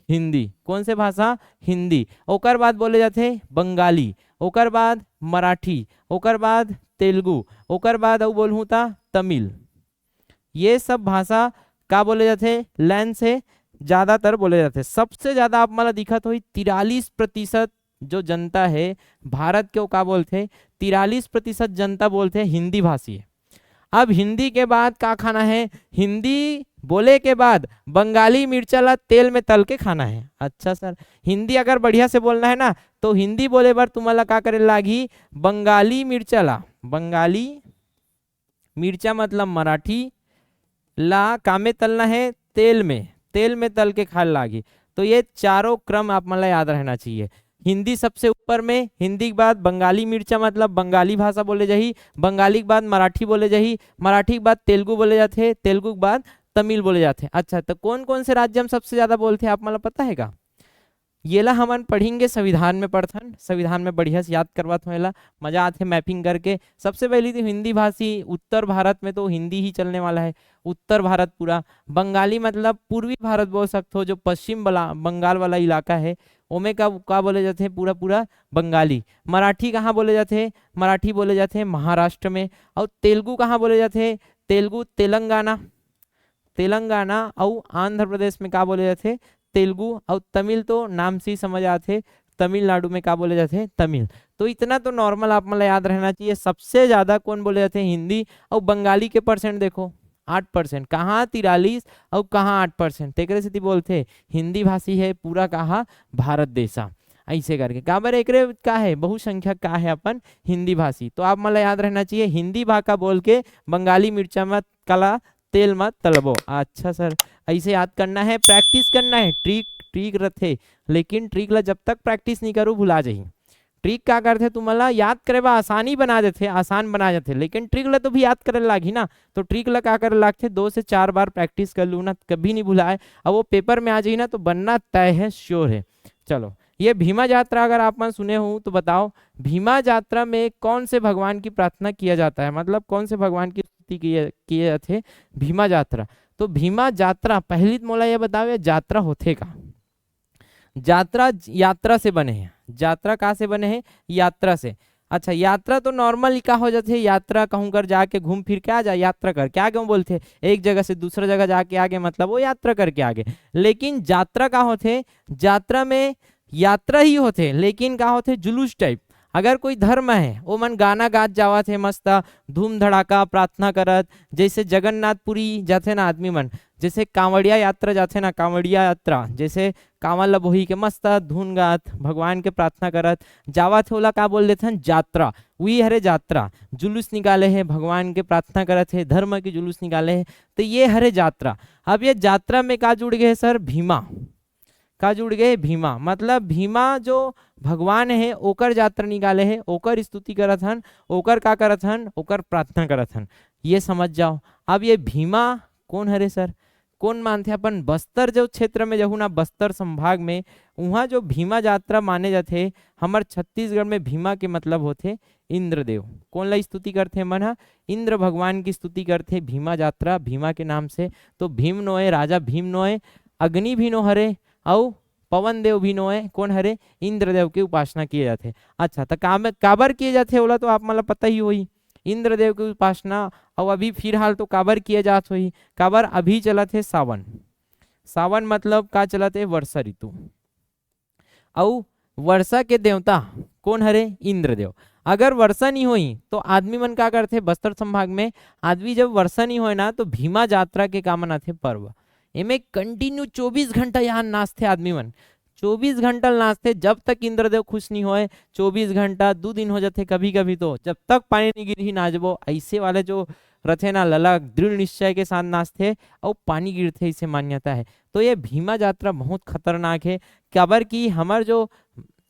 हिंदी, कौन से भाषा, हिंदी, ओकर बाद बोले जाते बंगाली, ओकर बाद मराठी, ओकर बाद तेलुगु, ओकर बाद और बोलूँ ता तमिल, ये सब भाषा का बोले जाते लाइन से ज्यादातर बोले जाते। सबसे ज्यादा आप मला दिखत हो 43% जो जनता है भारत के, का बोलते 43% जनता बोलते हैं हिंदी भाषी है। अब हिंदी के बाद का खाना है, हिंदी बोले के बाद बंगाली मिर्चा ला तेल में तल के खाना है। अच्छा सर, हिंदी अगर बढ़िया से बोलना है ना तो हिंदी बोले बार तुम्हारा का करे लागी, बंगाली मिर्चा ला, बंगाली मिर्चा मतलब मराठी, ला कामे तलना है तेल में, तेल में तल के खाल लागी। तो ये चारों क्रम आप मतलब याद रहना चाहिए। हिंदी सबसे ऊपर में, हिंदी के बाद बंगाली मिर्चा मतलब बंगाली भाषा बोले जाही, बंगाली के बाद मराठी बोले जाही, मराठी के बाद तेलुगु बोले जाते, तेलुगु के बाद तमिल बोले जाते। अच्छा, तो कौन कौन से राज्य हम सबसे ज्यादा बोलते हैं आप मतलब पता है का? ये ला हमन पढ़ेंगे संविधान में पढ़थन, संविधान में बढ़िया से याद करवा थो, मजा आते मैपिंग करके। सबसे पहली तो हिंदी भाषी, उत्तर भारत में तो हिंदी ही चलने वाला है, उत्तर भारत पूरा। बंगाली मतलब पूर्वी भारत बोल सकते हो, जो पश्चिम बंगाल वाला इलाका है ओमे का बोले जाते हैं पूरा पूरा बंगाली। मराठी कहाँ बोले जाते हैं? मराठी बोले जाते हैं महाराष्ट्र में। और तेलुगु कहाँ बोले जाते हैं? तेलुगु तेलंगाना, तेलंगाना और आंध्र प्रदेश में का बोले जाते हैं? तेलुगु। और तमिल तो नाम से ही समझ आते, तमिलनाडु में का बोले जाते हैं? तमिल। तो इतना तो नॉर्मल आप मतलब याद रहना चाहिए। सबसे ज्यादा कौन बोले जाते हैं? हिंदी। और बंगाली के परसेंट देखो 8%, कहाँ 43 और कहाँ 8%, तेकरे से बोलते हिंदी भाषी है पूरा कहा भारत देशा, ऐसे करके काबर एकरे का है बहुसंख्यक का है अपन हिंदी भाषी। तो आप मतलब याद रहना चाहिए हिंदी भाषा बोल के बंगाली मिर्चा मत कला तेल मत तलबो। अच्छा सर, ऐसे याद करना है, प्रैक्टिस करना है। ट्रिक ट्रिक रथे, लेकिन ट्रिक ला जब तक प्रैक्टिस नहीं करूँ भुला जाही। ट्रिक क्या करते तुम्हारा याद करे बा आसानी बना देते, आसान बना देते, लेकिन ट्रिक ला तो भी याद करे लागी ना। तो ट्रिक ला क्या करे लागते 2 से 4 बार प्रैक्टिस कर लू ना, कभी नहीं भुलाए। अब वो पेपर में आ जाए ना तो बनना तय है, श्योर है। चलो, ये भीमा यात्रा अगर आप मन सुने हो तो बताओ, भीमा यात्रा में कौन से भगवान की प्रार्थना किया जाता है, मतलब कौन से भगवान की स्तुति किए जाते भीमा यात्रा? तो भीमा यात्रा पहली मोला ये बताओ, यात्रा होते का? यात्रा यात्रा से बने हैं, यात्रा कहाँ से बने हैं? यात्रा से। अच्छा, यात्रा तो नॉर्मल क्या हो जाते है, यात्रा कहूँ कर जाके घूम फिर के आ जा, यात्रा कर क्या क्यों बोलते, एक जगह से दूसरा जगह जाके आगे मतलब वो यात्रा करके आगे। लेकिन यात्रा का होते, यात्रा में यात्रा ही होते लेकिन का होते जुलूस टाइप। अगर कोई धर्म है वो मन गाना गात जावत है मस्त धूम धड़ाका प्रार्थना करत, जैसे जगन्नाथपुरी जाते ना आदमी मन, जैसे कांवड़िया यात्रा जाते ना, कांवड़िया यात्रा जैसे कांवल ला बोही के मस्त धुन गात भगवान के प्रार्थना करत जावत है, ओला का बोल देते हैं यात्रा। वही हरे यात्रा, जुलूस निकाले हैं भगवान के प्रार्थना करत है, धर्म के जुलूस निकाले हैं, तो ये हरे यात्रा। अब ये यात्रा में का जुड़ गए सर? भीमा का जुड़ गए, भीमा मतलब भीमा जो भगवान है ओकर यात्रा निकाले है, ओकर स्तुति करत हन, ओकर का करत हन, ओकर प्रार्थना करत हन, ये समझ जाओ। अब ये भीमा कौन हरे सर? कौन मानते अपन बस्तर जो क्षेत्र में जहू ना, बस्तर संभाग में वहाँ जो भीमा यात्रा माने जाते, हमार छत्तीसगढ़ में भीमा के मतलब होते इंद्रदेव। कौन ला स्तुति करते मन हा? इंद्र भगवान की स्तुति करते भीमा यात्रा, भीमा के नाम से। तो भीम नोए, राजा भीम नोए, अग्नि भी नो हरे और पवन देव भी नो है, कौन हरे? इंद्रदेव की उपासना किए जाते। अच्छा, तो काबर किए जाते बोला तो आप मतलब पता ही होई, इंद्रदेव की उपासना। और अभी फिलहाल तो काबर किए जात होई, काबर अभी चलत है सावन, सावन मतलब का चलत है? वर्षा ऋतु। और वर्षा के देवता कौन हरे? इंद्रदेव। अगर वर्षा नहीं हुई तो आदमी मन क्या करते बस्तर संभाग में, आदमी जब वर्षा नहीं होए ना तो भीमा यात्रा के का मनाथे पर्व, इमे कंटिन्यू 24 घंटा यहाँ नाचते आदमी मन, 24 घंटा नाचते जब तक इंद्रदेव खुश नहीं होए। 24 घंटा 2 दिन हो जाते कभी कभी, तो जब तक पानी नहीं गिरी नाचबो, ऐसे वाले जो रथे ना लला दृढ़ निश्चय के साथ नाचते और पानी गिरते, इसे मान्यता है। तो ये भीमा यात्रा बहुत खतरनाक है, काबर की हमार जो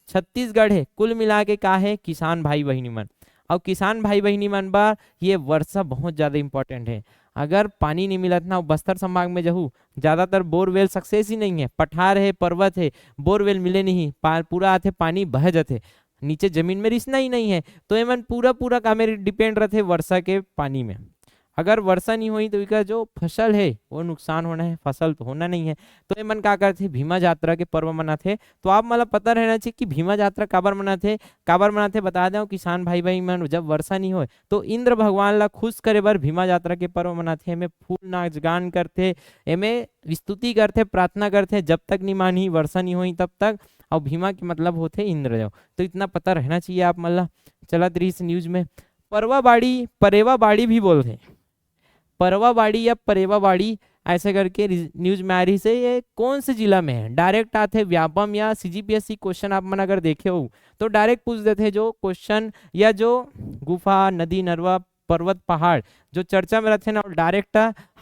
छत्तीसगढ़ है कुल मिला के का है किसान भाई बहनी मन, और किसान भाई बहनी मन बा ये वर्षा बहुत ज्यादा इंपॉर्टेंट है। अगर पानी नहीं मिलत ना, बस्तर संभाग में जहू ज्यादातर बोरवेल सक्सेस ही नहीं है, पठार है पर्वत है, बोरवेल मिले नहीं, पूरा आते पानी बह जाते, नीचे जमीन में रिसना ही नहीं है। तो ये मन पूरा पूरा का मेरे डिपेंड रहते वर्षा के पानी में। अगर वर्षा नहीं हुई तो इसका जो फसल है वो नुकसान होना है, फसल तो होना नहीं है। तो ये मन क्या करते भीमा यात्रा के पर्व मनाते। तो आप मतलब पता रहना चाहिए कि भीमा यात्रा काबर मनाते, काबर मनाते बता दें। किसान भाई भाई मन जब वर्षा नहीं हो तो इंद्र भगवान ला खुश करे बर भीमा यात्रा के पर्व मनाते, एमे फूल नाच गान करते, एमे स्तुति करते, प्रार्थना करते, जब तक नहीं मानी वर्षा नहीं हुई तब तक। और भीमा के मतलब होते इंद्रदेव, तो इतना पता रहना चाहिए आप मतलब। चला इस न्यूज में परवा बाड़ी, परेवा बाड़ी भी बोलते, परवा बाड़ी या परेवा बाड़ी ऐसे करके न्यूज में आ रही से ये कौन से जिला में है। डायरेक्ट आते व्यापम या सीजीपीएससी क्वेश्चन आप मन अगर देखे हो तो डायरेक्ट पूछ देते जो क्वेश्चन या जो गुफा नदी नरवा पर्वत पहाड़ जो चर्चा में रहते ना और डायरेक्ट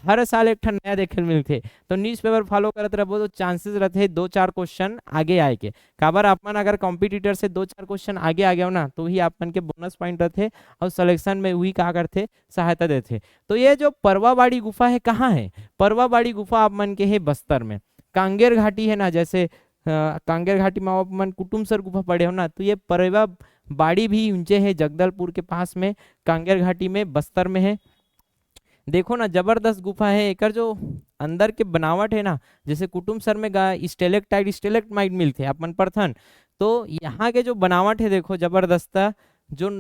हर साल एक नया देखे मिलते। तो न्यूज़पेपर फॉलो करते रहो तो चांसेस रहते 2-4 क्वेश्चन आगे आए के। काबर आपन अगर कॉम्पिटिटर से 2-4 क्वेश्चन आगे आ गया ना तो ही आपन के बोनस पॉइंट रहते और सिलेक्शन में वही क्या करते सहायता देते। तो ये जो परवाबाड़ी गुफा है कहाँ है? परवाबाड़ी गुफा आप मन के है बस्तर में। कांगेर घाटी है ना, जैसे कांगेर घाटी में आप मन कुटुमसर गुफा पड़े हो ना, तो ये परवा बाड़ी भी ऊंचे है जगदलपुर के पास में, कांगेर घाटी में, बस्तर में है। देखो ना जबरदस्त गुफा है। एकर जो अंदर के बनावट है ना, जैसे कुटुमसर में स्टेलेक्टाइट स्टेलेक्टाइट मिलते अपन परथन, तो यहाँ के जो बनावट है देखो जबरदस्त, जो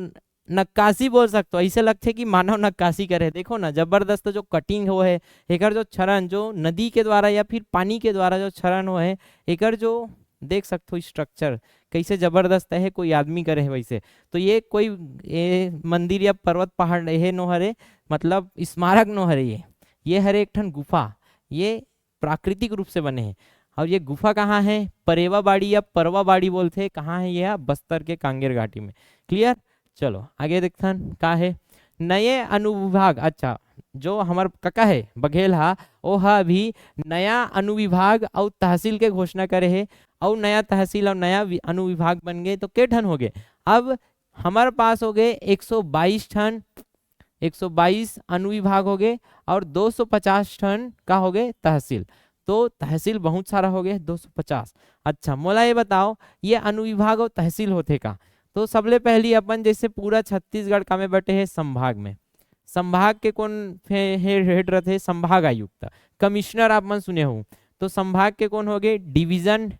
नक्काशी बोल सकते हो, ऐसे लगते कि मानव नक्काशी करे। देखो ना जबरदस्त जो कटिंग हो है, एकर जो क्षरण जो नदी के द्वारा या फिर पानी के द्वारा जो क्षरण हो है, एकर जो देख सकते हो स्ट्रक्चर कैसे जबरदस्त है, कोई आदमी करे है वैसे। तो ये कोई मंदिर या पर्वत पहाड़ है नो हरे, मतलब स्मारक नो हरे, ये हरे एक ठन गुफा, ये प्राकृतिक रूप से बने हैं। और ये गुफा कहाँ है? परेवाबाड़ी या परवाबाड़ी बोलते हैं। कहाँ है यह? बस्तर के कांगेर घाटी में। क्लियर? चलो आगे देखथन का है नए अनुविभाग। अच्छा, जो हमार काका है बघेल हा ओ हा अभी नया अनुविभाग और तहसील के घोषणा करे है, और नया तहसील और नया अनुविभाग बन गए। तो के ठन हो गए? अब हमारे पास हो गए 122 ठन, 122 अनुविभाग हो गए और 250 ठन का हो गए तहसील। तो तहसील बहुत सारा हो गया 250। अच्छा मोला ये बताओ ये अनुविभाग और तहसील होते का? तो सबले पहली अपन जैसे पूरा छत्तीसगढ़ का में बैठे हैं संभाग में, संभाग के कौन हेड रहते? संभाग आयुक्त, कमिश्नर आप मन सुने हो। तो संभाग के कौन हो गए? Division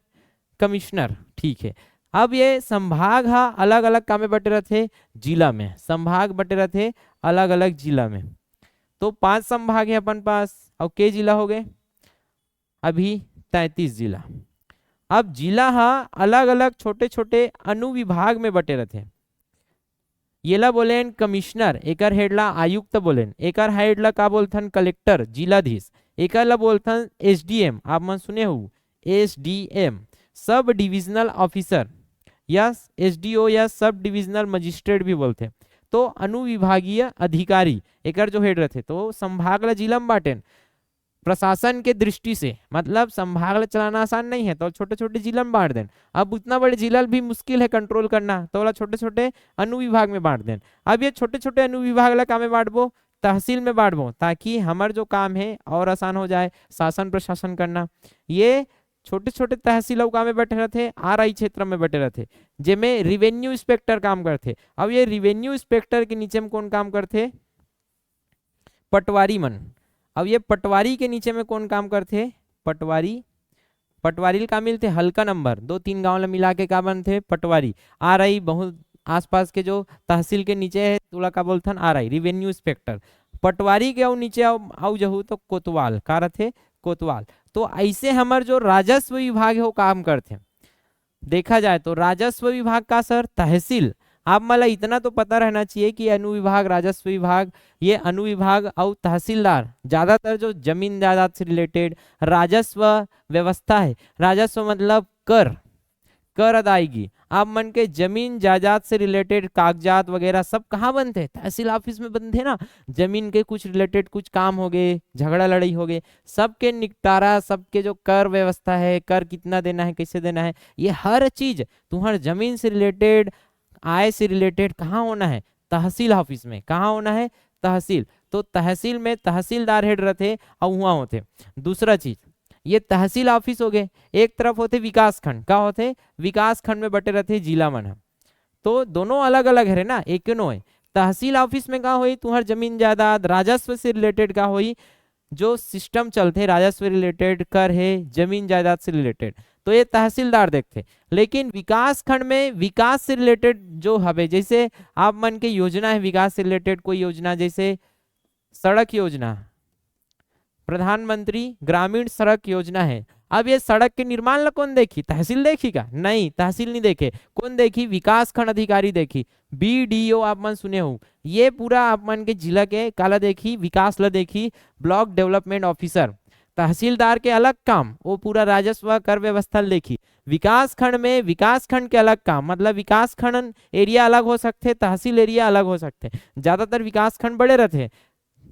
commissioner. ठीक है, अब ये संभाग हा अलग अलग काम में बटे रहते जिला में, संभाग बटे रहते अलग अलग जिला में। तो 5 संभाग है अपन पास, और के जिला हो गए अभी 33 जिला। अब जिला हा अलग अलग छोटे छोटे अनुविभाग में बटे रहते। येला बोलेन कमिश्नर, एकर हेडला आयुक्त बोलेन, एकर हेडला का बोलथन कलेक्टर जिलाधीश, एकर ला बोलथन एसडीएम, आप मन सुने हो एसडीएम, सब डिविजनल ऑफिसर या एसडीओ या सब डिविजनल मजिस्ट्रेट भी बोलते। तो अनुविभागीय अधिकारी एकर जो हेड रहते। तो संभाग ला जिला में बांटेन प्रशासन के दृष्टि से, मतलब संभाग चलाना आसान नहीं है तो छोटे छोटे जिला में बांट दें। अब उतना बड़े जिला भी मुश्किल है कंट्रोल करना, तो वाला छोटे छोटे अनुविभाग में बांट दें। अब ये छोटे छोटे अनुविभाग ला काम में बांटबो, तहसील में बांटबो, ताकि हमार जो काम है और आसान हो जाए शासन प्रशासन करना। ये छोटे छोटे तहसील काम में बैठे रहते, आरआई क्षेत्र में बैठे रहते, जिसमें रिवेन्यू इंस्पेक्टर काम करते। अब ये रिवेन्यू इंस्पेक्टर के नीचे में कौन काम करते? पटवारी मन। अब ये पटवारी के नीचे में कौन काम करते? पटवारी। पटवारी का मिलते हल्का नंबर 2-3 गांव मिला के का बनते पटवारी। आरआई बहुत आसपास के जो तहसील के नीचे है तुला का बोलथन आरआई, रिवेन्यू इंस्पेक्टर। पटवारी के नीचे आओ जहू तो कोतवाल का रहते, कोतवाल। तो ऐसे हमार जो राजस्व विभाग है वो काम करते। देखा जाए तो राजस्व विभाग का सर तहसील, आप मला इतना तो पता रहना चाहिए कि अनुविभाग, राजस्व विभाग, ये अनुविभाग और तहसीलदार ज्यादातर जो जमीन जायदाद से रिलेटेड राजस्व व्यवस्था है। राजस्व मतलब कर, कर अदायगी। आप मन के जमीन जायदाद से रिलेटेड कागजात वगैरह सब कहाँ बनते हैं? तहसील ऑफिस में बनते ना। जमीन के कुछ रिलेटेड कुछ काम हो गए, झगड़ा लड़ाई हो गए, सबके निपटारा, सबके जो कर व्यवस्था है, कर कितना देना है, कैसे देना है, ये हर चीज तुम्हारे जमीन से रिलेटेड, आय से रिलेटेड कहाँ होना है? तहसील ऑफिस में। कहाँ होना है? तहसील। तो तहसील में तहसीलदार हेड रहते और वहां होते। दूसरा चीज ये तहसील ऑफिस हो गए, एक तरफ होते विकास खंड, का होते विकास खंड में बटे रहते जिला मन। तो दोनों अलग अलग है ना, एक नो है। तहसील ऑफिस में का हुई तुम्हार जमीन जायदाद राजस्व से रिलेटेड का हुई, जो सिस्टम चलते राजस्व रिलेटेड कर है जमीन जायदाद से रिलेटेड, तो ये तहसीलदार देखते। लेकिन विकास खंड में विकास से रिलेटेड जो हवे, जैसे आप मन के योजना है विकास से रिलेटेड कोई योजना, जैसे सड़क योजना, प्रधानमंत्री ग्रामीण सड़क योजना है। अब ये सड़क के निर्माण ला कौन देखी? तहसील देखी का? नहीं, तहसील नहीं देखे। कौन देखी? विकास खंड अधिकारी देखी, बीडीओ आप मन सुने हो। ये पूरा आप मन के जिला के काला देखी, विकास ला देखी, ब्लॉक डेवलपमेंट ऑफिसर। तहसीलदार के अलग काम, वो पूरा राजस्व कर व्यवस्था देखी। विकास खंड में विकास खंड के अलग काम, मतलब विकास खंड एरिया अलग हो सकते, तहसील एरिया अलग हो सकते। ज्यादातर विकास खंड बड़े रहते,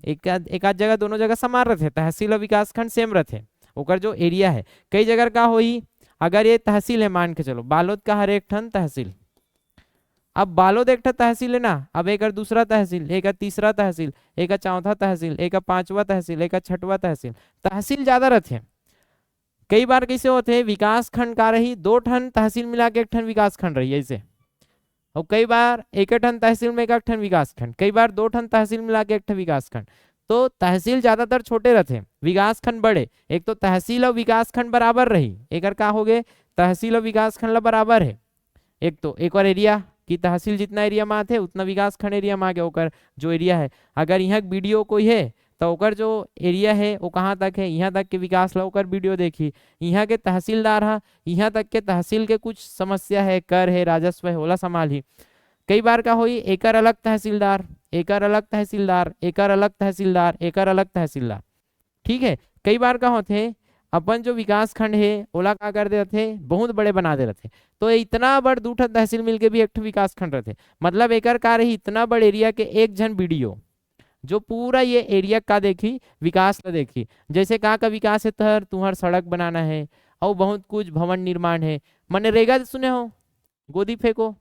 एक आध जगह दोनों जगह समान रहते, तहसील और विकास खंड सेम रहते ओकर जो एरिया है। कई जगह का होई, अगर ये तहसील है मान के चलो, बालोद का हर एक ठन तहसील, अब बालोद एक तहसील है ना, अब एक दूसरा तहसील, एक तीसरा तहसील, एक चौथा तहसील, एक पांचवा तहसील, एक छठवा तहसील, तहसील ज्यादा रहते। कई बार कैसे होते, विकास खंड का रही 2 ठन तहसील मिला के 1 ठन विकास खंड रही ऐसे, और कई बार 1 ठन तहसील में 1 ठन विकास खंड, कई बार 2 ठन तहसील मिला के 1 ठन विकास खंड। तो तहसील ज्यादातर छोटे रहते, विकास खंड बड़े। एक तो तहसील और विकास खंड बराबर रही, एक का हो गए तहसील और विकास खंड बराबर है। एक तो एक और एरिया कि तहसील जितना एरिया में आते उतना विकास खंड एरिया में आ गया ओकर जो एरिया है। अगर यहाँ वीडियो कोई है तो ओकर जो एरिया है वो कहाँ तक है, यहाँ तक के विकास ला ओकर वीडियो देखी। यहाँ के तहसीलदार है, यहाँ तक के तहसील के कुछ समस्या है, कर है, राजस्व है, ओला संभाली। कई बार का हुई एकर अलग तहसीलदार, एकर अलग तहसीलदार, एकर अलग तहसीलदार, एकर अलग तहसीलदार, ठीक है। कई बार का होते अपन जो विकास खंड है ओला का कर देते बहुत बड़े बना दे रहते, तो इतना बड़ 2 ठन तहसील मिलके भी 1 ठन विकास खंड रहते। मतलब एकर का रही इतना बड़ एरिया के एक जन वीडियो जो पूरा ये एरिया का देखी, विकास का देखी। जैसे कहाँ का विकास है, तहर तुहर सड़क बनाना है और बहुत कुछ भवन निर्माण है, मनरेगा सुने हो, गोदी फेंको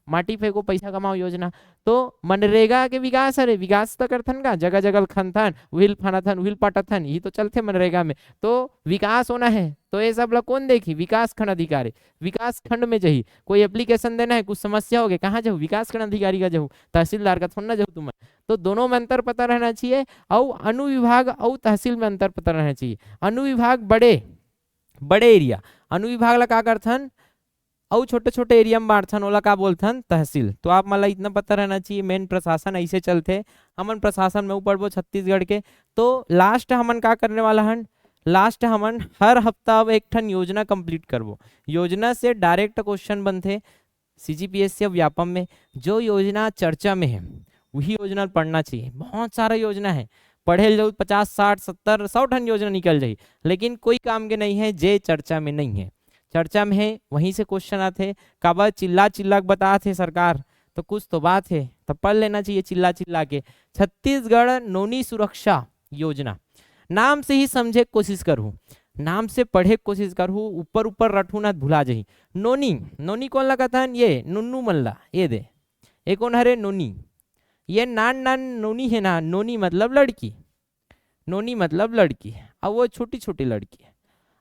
माटी फेंको पैसा कमाओ योजना, तो मनरेगा के विकास, अरे विकास तो करथन का, जगह जगह खनथन, उहिल फनाथन, उहिल पाटथन, ये तो चलते मनरेगा में। तो विकास होना है तो ये सब लोग कौन देखी, विकास खंड अधिकारी। विकास खंड में जही कोई एप्लीकेशन देना है, कुछ समस्या हो गई, कहाँ जाऊँ, विकास खंड अधिकारी का जाऊँ, तहसीलदार का थोड़ा ना जाऊँ तुम्हें। तो दोनों में अंतर पता रहना चाहिए, और अनुविभाग और तहसील में अंतर पता रहना चाहिए। अनुविभाग बड़े बड़े एरिया, अनुविभाग ला का करथन और छोटे छोटे एरिया में बांटथन, ओला का बोलथन तहसील। तो आप मतलब इतना पता रहना चाहिए। मेन प्रशासन ऐसे चलते, हमन प्रशासन में ऊपर वो छत्तीसगढ़ के। तो लास्ट हमन का करने वाला हन, लास्ट हमन हर हफ्ता अब 1 ठन योजना कंप्लीट करबो। योजना से डायरेक्ट क्वेश्चन बनते CGPSC व्यापम में। जो योजना चर्चा में है वही योजना पढ़ना चाहिए। बहुत सारा योजना है, पढ़े जाऊ 50 60 70 100 ठन योजना निकल जाए, लेकिन कोई काम के नहीं है जे चर्चा में नहीं है। चर्चा में है वहीं से क्वेश्चन आते, काबर चिल्ला चिल्ला के बताते सरकार, तो कुछ तो बात है, तो पढ़ लेना चाहिए चिल्ला चिल्ला के। छत्तीसगढ़ नोनी सुरक्षा योजना, नाम से ही समझे कोशिश करूँ, नाम से पढ़े कोशिश करूँ, ऊपर ऊपर रटू ना भुला जाही। नोनी, नोनी कौन लगा था, ये नुन्नू मल्ला, ये दे एक कौन हरे नोनी, ये नान नान नोनी है ना, नोनी मतलब लड़की, नोनी मतलब लड़की, अब वो छोटी छोटी लड़की है।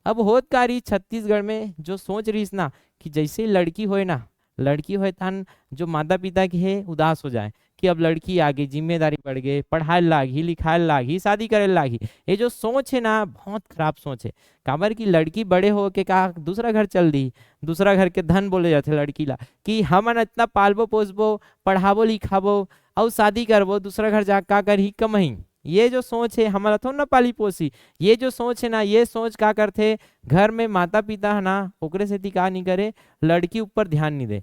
अब होत का रही छत्तीसगढ़ में जो सोच रही ना कि जैसे लड़की होए ना, लड़की होए तन जो माता पिता की है उदास हो जाए कि अब लड़की आगे जिम्मेदारी बढ़ गई, पढ़ाए लागी, लिखाए लागी, शादी करे लागी। ये जो सोच है ना बहुत खराब सोच है। काबर की लड़की बड़े हो के का दूसरा घर चल दी, दूसरा घर के धन बोले जाते लड़की ला, कि हमन इतना पालबो पोसबो, पढ़ाबो लिखाबो और शादी करबो, दूसरा घर जा का कर ही कमही। ये जो सोच है हमारा थोड़ा ना पाली पोसी, ये जो सोच है ना, ये सोच का करते घर में माता पिता है ना ओकरे से का नहीं करे, लड़की ऊपर ध्यान नहीं दे।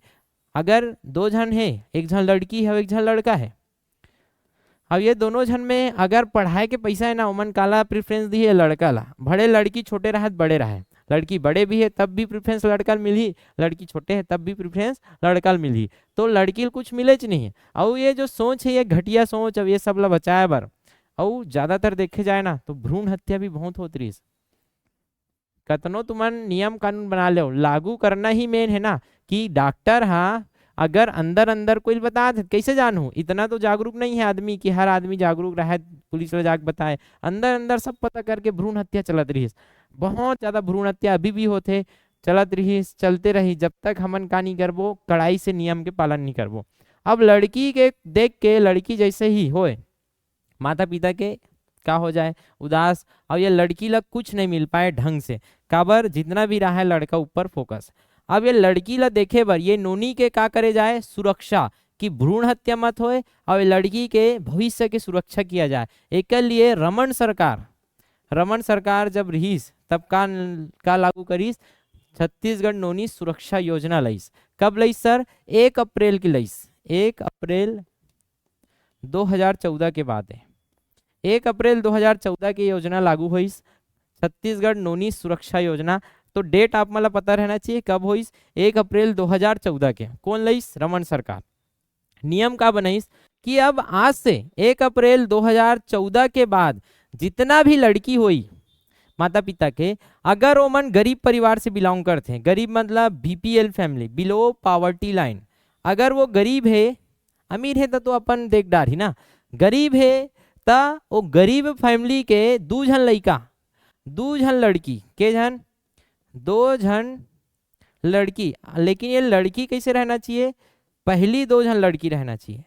अगर 2 जन है, एक जन लड़की है और एक जन लड़का है, अब ये दोनों जन में अगर पढ़ाई के पैसा है ना, उमन काला प्रेफरेंस दी है लड़का ला, भले लड़की छोटे रहे बड़े रहे, लड़की बड़े भी है तब भी प्रेफरेंस लड़का मिली, लड़की छोटे है तब भी प्रेफरेंस लड़का मिली, तो लड़की कुछ मिले नहीं है। और ये जो सोच है ये घटिया सोच, अब ये सब ला बचाए बर, और ज्यादातर देखे जाए ना तो भ्रूण हत्या भी बहुत होती रही। कतनो तुमन नियम कानून बना ले, लागू करना ही मेन है ना। कि डॉक्टर हाँ अगर अंदर अंदर कोई बता दे, कैसे जानू, इतना तो जागरूक नहीं है आदमी कि हर आदमी जागरूक रहे, पुलिस वाला जाके बताए, अंदर अंदर सब पता करके भ्रूण हत्या चलत रही। बहुत ज्यादा भ्रूण हत्या अभी भी होते, चलत रही, चलते रही, जब तक हमन का नहीं करबो, कड़ाई से नियम के पालन नहीं करबो। अब लड़की के देख के, लड़की जैसे ही होए माता पिता के क्या हो जाए उदास, और ये लड़की लग कुछ नहीं मिल पाए ढंग से, काबर जितना भी रहा है लड़का ऊपर फोकस। अब ये लड़की ला देखे बर ये नोनी के का करे जाए, सुरक्षा कि भ्रूण हत्या मत होए और लड़की के भविष्य की सुरक्षा किया जाए। एक लिए रमन सरकार जब रहीस तब का लागू करीस, छत्तीसगढ़ नोनी सुरक्षा योजना लईस। कब लईस सर, 1 अप्रैल की लईस, 1 अप्रैल 2014 के बाद है, 1 अप्रैल 2014 की योजना लागू हुई। छत्तीसगढ़ नोनी सुरक्षा योजना। तो डेट आप मला पता रहना चाहिए कब हुई, 1 अप्रैल 2014 के। कौन लईस? रमन सरकार। नियम का बनाइस कि अब आज से 1 अप्रैल 2014 के बाद जितना भी लड़की हुई माता पिता के, अगर वो मन गरीब परिवार से बिलोंग करते हैं, गरीब मतलब BPL family, below poverty line, अगर वो गरीब है, अमीर है तो अपन देख डार ही ना, गरीब है ता वो गरीब फैमिली के 2 झन लड़का 2 झन लड़की के झन 2 झन लड़की, लेकिन ये लड़की कैसे रहना चाहिए? पहली 2 झन लड़की रहना चाहिए।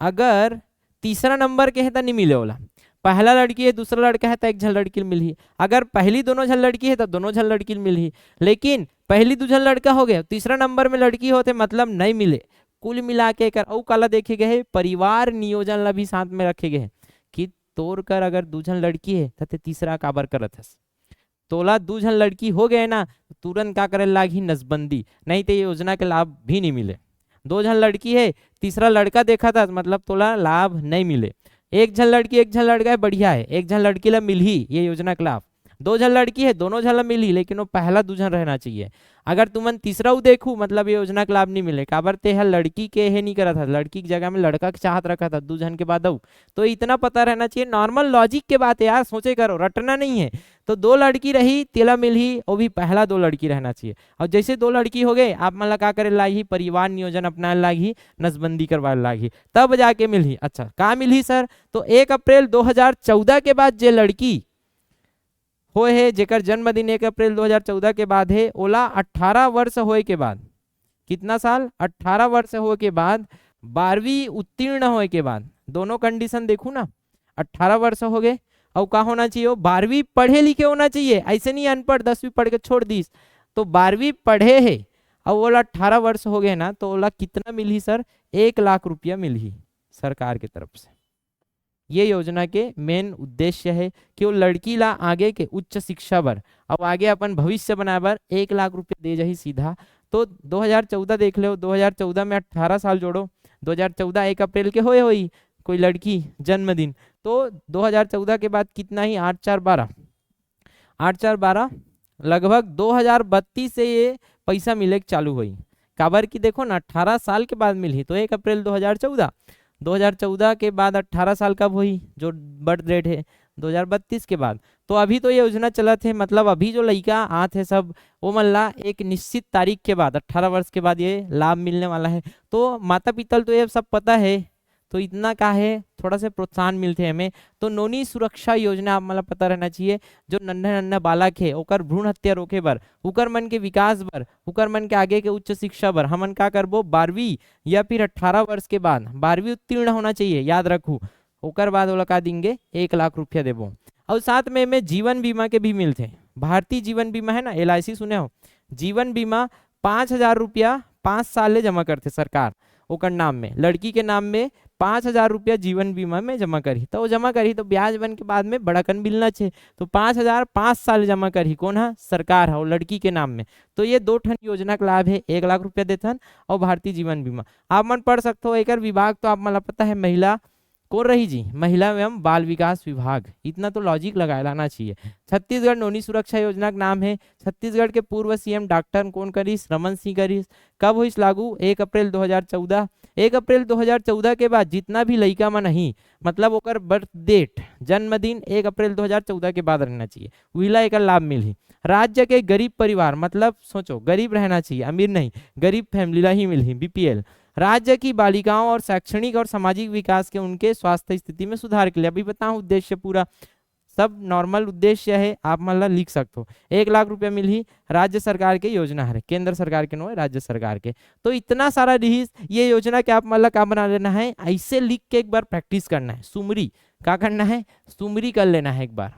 अगर तीसरा नंबर के है तो नहीं मिले वाला, पहला लड़की है दूसरा लड़का है तो 1 झन लड़की मिल ही, अगर पहली दोनों झन लड़की है तो दोनों झन लड़की मिल ही, लेकिन पहली 2 झन लड़का हो गया, तीसरा नंबर में लड़की होते मतलब नहीं मिले। कुल मिला के कर औ काला देखे गए परिवार नियोजन ला भी साथ में रखे गए कि तोड़ कर अगर 2 झन लड़की है तो तीसरा काबर करत हस, तोला 2 झन लड़की हो गए ना तुरंत का करे लागी नसबंदी, नहीं तो ये योजना के लाभ भी नहीं मिले। 2 झन लड़की है तीसरा लड़का देखा था मतलब तोला लाभ नहीं मिले। 1 झन लड़की 1 झन लड़का है बढ़िया है, 1 झन लड़की ला मिल ही ये योजना के लाभ। 2 झन लड़की है दोनों झन ला मिल ही, लेकिन वो पहला 2 झन रहना चाहिए। अगर तुमन तीसरा देखू मतलब ये योजना का लाभ नहीं मिले, काबर ते है लड़की के है नहीं करा था, लड़की की जगह में लड़का के चाहत रखा था 2 झन के बाद। तो इतना पता रहना चाहिए, नॉर्मल लॉजिक के बात है यार, सोचे करो, रटना नहीं है। तो 2 लड़की रही तेला मिल ही, वो भी पहला 2 लड़की रहना चाहिए। और जैसे 2 लड़की हो गए आप मतलब का करे लागी परिवार नियोजन अपना लागी, नसबंदी करवा लागी, तब जाके मिल ही। अच्छा कहाँ मिल ही सर? तो 1 अप्रैल 2014 के बाद जे लड़की हो है जेकर जन्मदिन 1 अप्रैल 2014 के बाद है, ओला 18 वर्ष होए के बाद, कितना साल? 18 वर्ष होए के बाद, 12वीं उत्तीर्ण होए के बाद, दोनों कंडीशन देखू ना, 18 वर्ष हो गए और का होना चाहिए? 12वीं पढ़े लिखे होना चाहिए, ऐसे नहीं अनपढ़ 10वीं पढ़ के छोड़ दीस। तो 12वीं पढ़े है और ओला 18 वर्ष हो गए ना, तो ओला कितना मिल ही सर? 1 लाख रुपया मिल ही सरकार की तरफ से। ये योजना के मेन उद्देश्य है कि वो लड़की ला आगे के उच्च शिक्षा बर अब आगे अपन भविष्य बनाए बर 1 लाख रुपया दे जाही सीधा। तो 2014 देख लो, 2014 में 18 साल जोड़ो, 2014 1 अप्रैल के होए हुई कोई लड़की जन्मदिन, तो 2014 के बाद कितना ही 8 4 12 8 4 12 लगभग 2032 से ये पैसा मिले चालू हुई। काबर की देखो ना 18 साल के बाद मिली, तो 1 अप्रैल 2014 के बाद 18 साल कब हुई जो बर्थ डेट है 2032 के बाद। तो अभी तो ये योजना चलत है, मतलब अभी जो लड़का आते है सब वो मल्ला एक निश्चित तारीख के बाद 18 वर्ष के बाद ये लाभ मिलने वाला है। तो माता पिता तो ये सब पता है, तो इतना का है थोड़ा से प्रोत्साहन मिलते हैं हमें। तो नोनी सुरक्षा योजना आप मतलब पता रहना चाहिए, जो नन्हे नन्हे बालक है ओकर भ्रूण हत्या रोके बर, उकर मन के विकास बर, उकर मन के आगे के उच्च शिक्षा बर हमन का करबो 12वीं या फिर 18 वर्ष के बाद 12वीं उत्तीर्ण होना चाहिए, याद रखू। ओकर बाद ओला का देंगे 1 लाख रुपया देबो। और साथ में जीवन बीमा के भी मिलते हैं, भारतीय जीवन बीमा है ना, LIC सुने हो, जीवन बीमा 5,000 रुपया 5 साल ले जमा करते सरकार ओकर नाम में, लड़की के नाम में 5,000 रुपया जीवन बीमा में जमा करी, तो वो जमा करी तो ब्याज बन के बाद में बड़ाकन मिलना चाहिए। तो 5,000 5 साल जमा करी, कौन है? सरकार है, लड़की के नाम में। तो ये 2 ठन योजना का लाभ है, 1 लाख रुपया देथन और भारतीय जीवन बीमा। आप मन पढ़ सकते हो, एक विभाग तो आप मतलब पता है महिला कौन रही जी? महिला एवं बाल विकास विभाग। इतना तो लॉजिक लगाए लाना चाहिए। छत्तीसगढ़ नोनी सुरक्षा योजना का नाम है। छत्तीसगढ़ के पूर्व CM डॉक्टर कौन करीस? रमन सिंह करीस। कब हुई लागू? 1 अप्रैल 2014। 1 अप्रैल 2014 के बाद जितना भी लड़का मन नहीं, मतलब ओकर बर्थ डेट जन्मदिन 1 अप्रैल 2014 के बाद रहना चाहिए, वहीला एक लाभ मिल ही। राज्य के गरीब परिवार, मतलब सोचो गरीब रहना चाहिए, अमीर नहीं, गरीब फैमिली ला ही मिल ही BPL। राज्य की बालिकाओं और शैक्षणिक और सामाजिक विकास के उनके स्वास्थ्य स्थिति में सुधार के लिए, अभी बताऊं उद्देश्य पूरा सब नॉर्मल उद्देश्य है, आप मतलब लिख सकते हो। 1 लाख रुपया मिल ही, राज्य सरकार के योजना है, केंद्र सरकार के नो है, राज्य सरकार के। तो इतना सारा रही ये योजना के आप मतलब क्या बना लेना है, ऐसे लिख के एक बार प्रैक्टिस करना है, सुमरी क्या करना है, सुमरी कर लेना है एक बार।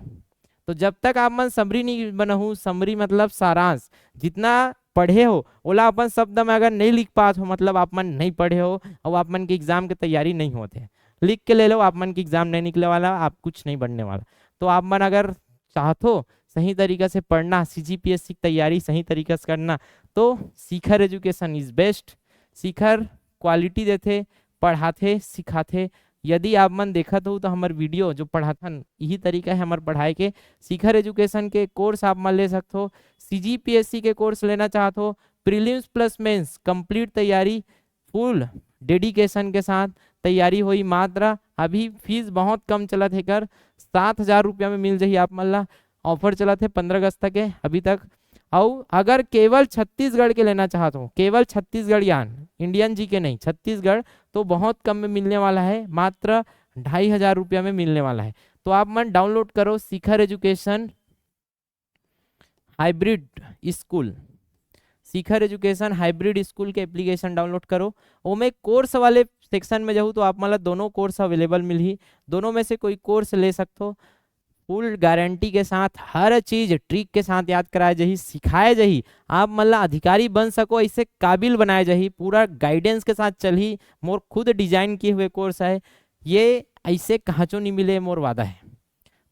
तो जब तक आप मन समरी नहीं बनहू, समरी मतलब सारांश, जितना पढ़े हो ओला अपन शब्द में अगर नहीं लिख पाते हो मतलब आप मन नहीं पढ़े हो और आप मन की एग्जाम की तैयारी नहीं होते। लिख के ले लो, आप मन की एग्जाम नहीं निकले वाला, आप कुछ नहीं बनने वाला। तो आप मन अगर चाहते हो सही तरीका से पढ़ना, CGPSC की तैयारी सही तरीके से करना, तो Shikhar education is best. Shikhar quality देते, पढ़ाते, सिखाते, यदि आप मन देखत हो तो हमार वीडियो जो पढ़ाथन यही तरीका है हमार पढ़ाई के। शिखर एजुकेशन के कोर्स आप मन ले सकते हो, CGPSC के कोर्स लेना चाहते हो, प्रीलिम्स प्लस मेंस कंप्लीट तैयारी फुल डेडिकेशन के साथ तैयारी हुई। मात्र अभी फीस बहुत कम चलत है कर 7,000 रुपया में मिल जाही आप मन ला। ऑफर चलत है 15 अगस्त तक के अभी तक। और अगर केवल छत्तीसगढ़ के लेना चाहते हो, केवल छत्तीसगढ़ यान इंडियन जी के नहीं, छत्तीसगढ़, तो बहुत कम में मिलने वाला है, मात्र 2,500 रुपया में मिलने वाला है। तो आप मन डाउनलोड करो शिखर एजुकेशन हाइब्रिड स्कूल, शिखर एजुकेशन हाइब्रिड स्कूल के एप्लीकेशन डाउनलोड करो। ओमे कोर्स वाले सेक्शन में जाऊँ तो आप मतलब दोनों कोर्स अवेलेबल मिलही, दोनों में से कोई कोर्स ले सकते हो। फुल गारंटी के साथ हर चीज ट्रिक के साथ याद कराए जाही, सिखाए जाही, आप मतलब अधिकारी बन सको ऐसे काबिल बनाए जाही, पूरा गाइडेंस के साथ चलही। मोर खुद डिजाइन किए हुए कोर्स है ये, ऐसे कहाँचो नहीं मिले, मोर वादा है।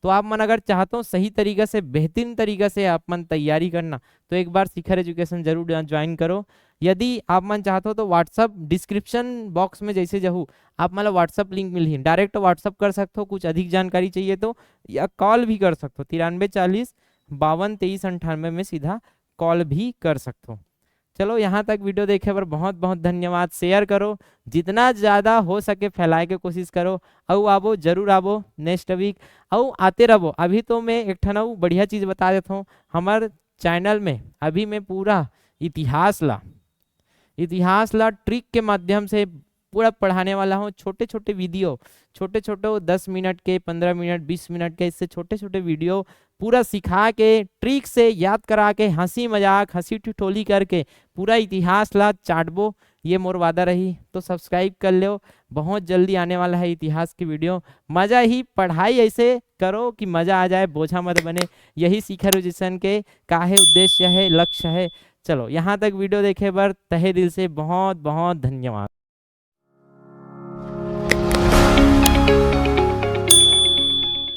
तो आप मन अगर चाहते हो सही तरीका से बेहतरीन तरीका से आप मन तैयारी करना तो एक बार शिखर एजुकेशन जरूर ज्वाइन करो। यदि आप मन चाहते हो तो व्हाट्सअप डिस्क्रिप्शन बॉक्स में जैसे जाऊँ आप मतलब व्हाट्सअप लिंक मिली, डायरेक्ट व्हाट्सअप कर सकते हो, कुछ अधिक जानकारी चाहिए तो, या कॉल भी कर सकते हो 93 40 52 23 98 में सीधा कॉल भी कर सकते हो। चलो यहाँ तक वीडियो देखे पर बहुत बहुत धन्यवाद। शेयर करो, जितना ज़्यादा हो सके फैलाए के कोशिश करो। और आबो जरूर आबो नेक्स्ट वीक, और आते रहो। अभी तो मैं एक ठन बढ़िया चीज़ बता देता हूँ, हमारे चैनल में अभी मैं पूरा इतिहास ला ट्रिक के माध्यम से पूरा पढ़ाने वाला हूँ। छोटे छोटे वीडियो, छोटे छोटे 10 मिनट के, 15 मिनट, 20 मिनट के, इससे छोटे छोटे वीडियो पूरा सिखा के, ट्रिक से याद करा के, हंसी मजाक, हंसी ठिठोली करके पूरा इतिहास ला चाटबो, ये मोर वादा रही। तो सब्सक्राइब कर लो, बहुत जल्दी आने वाला है इतिहास की वीडियो। मजा ही पढ़ाई ऐसे करो कि मजा आ जाए, बोझा मत बने। यही शिखर एजुकेशन के काहे उद्देश्य है, लक्ष्य है। चलो यहाँ तक वीडियो देखे पर तहे दिल से बहुत बहुत धन्यवाद।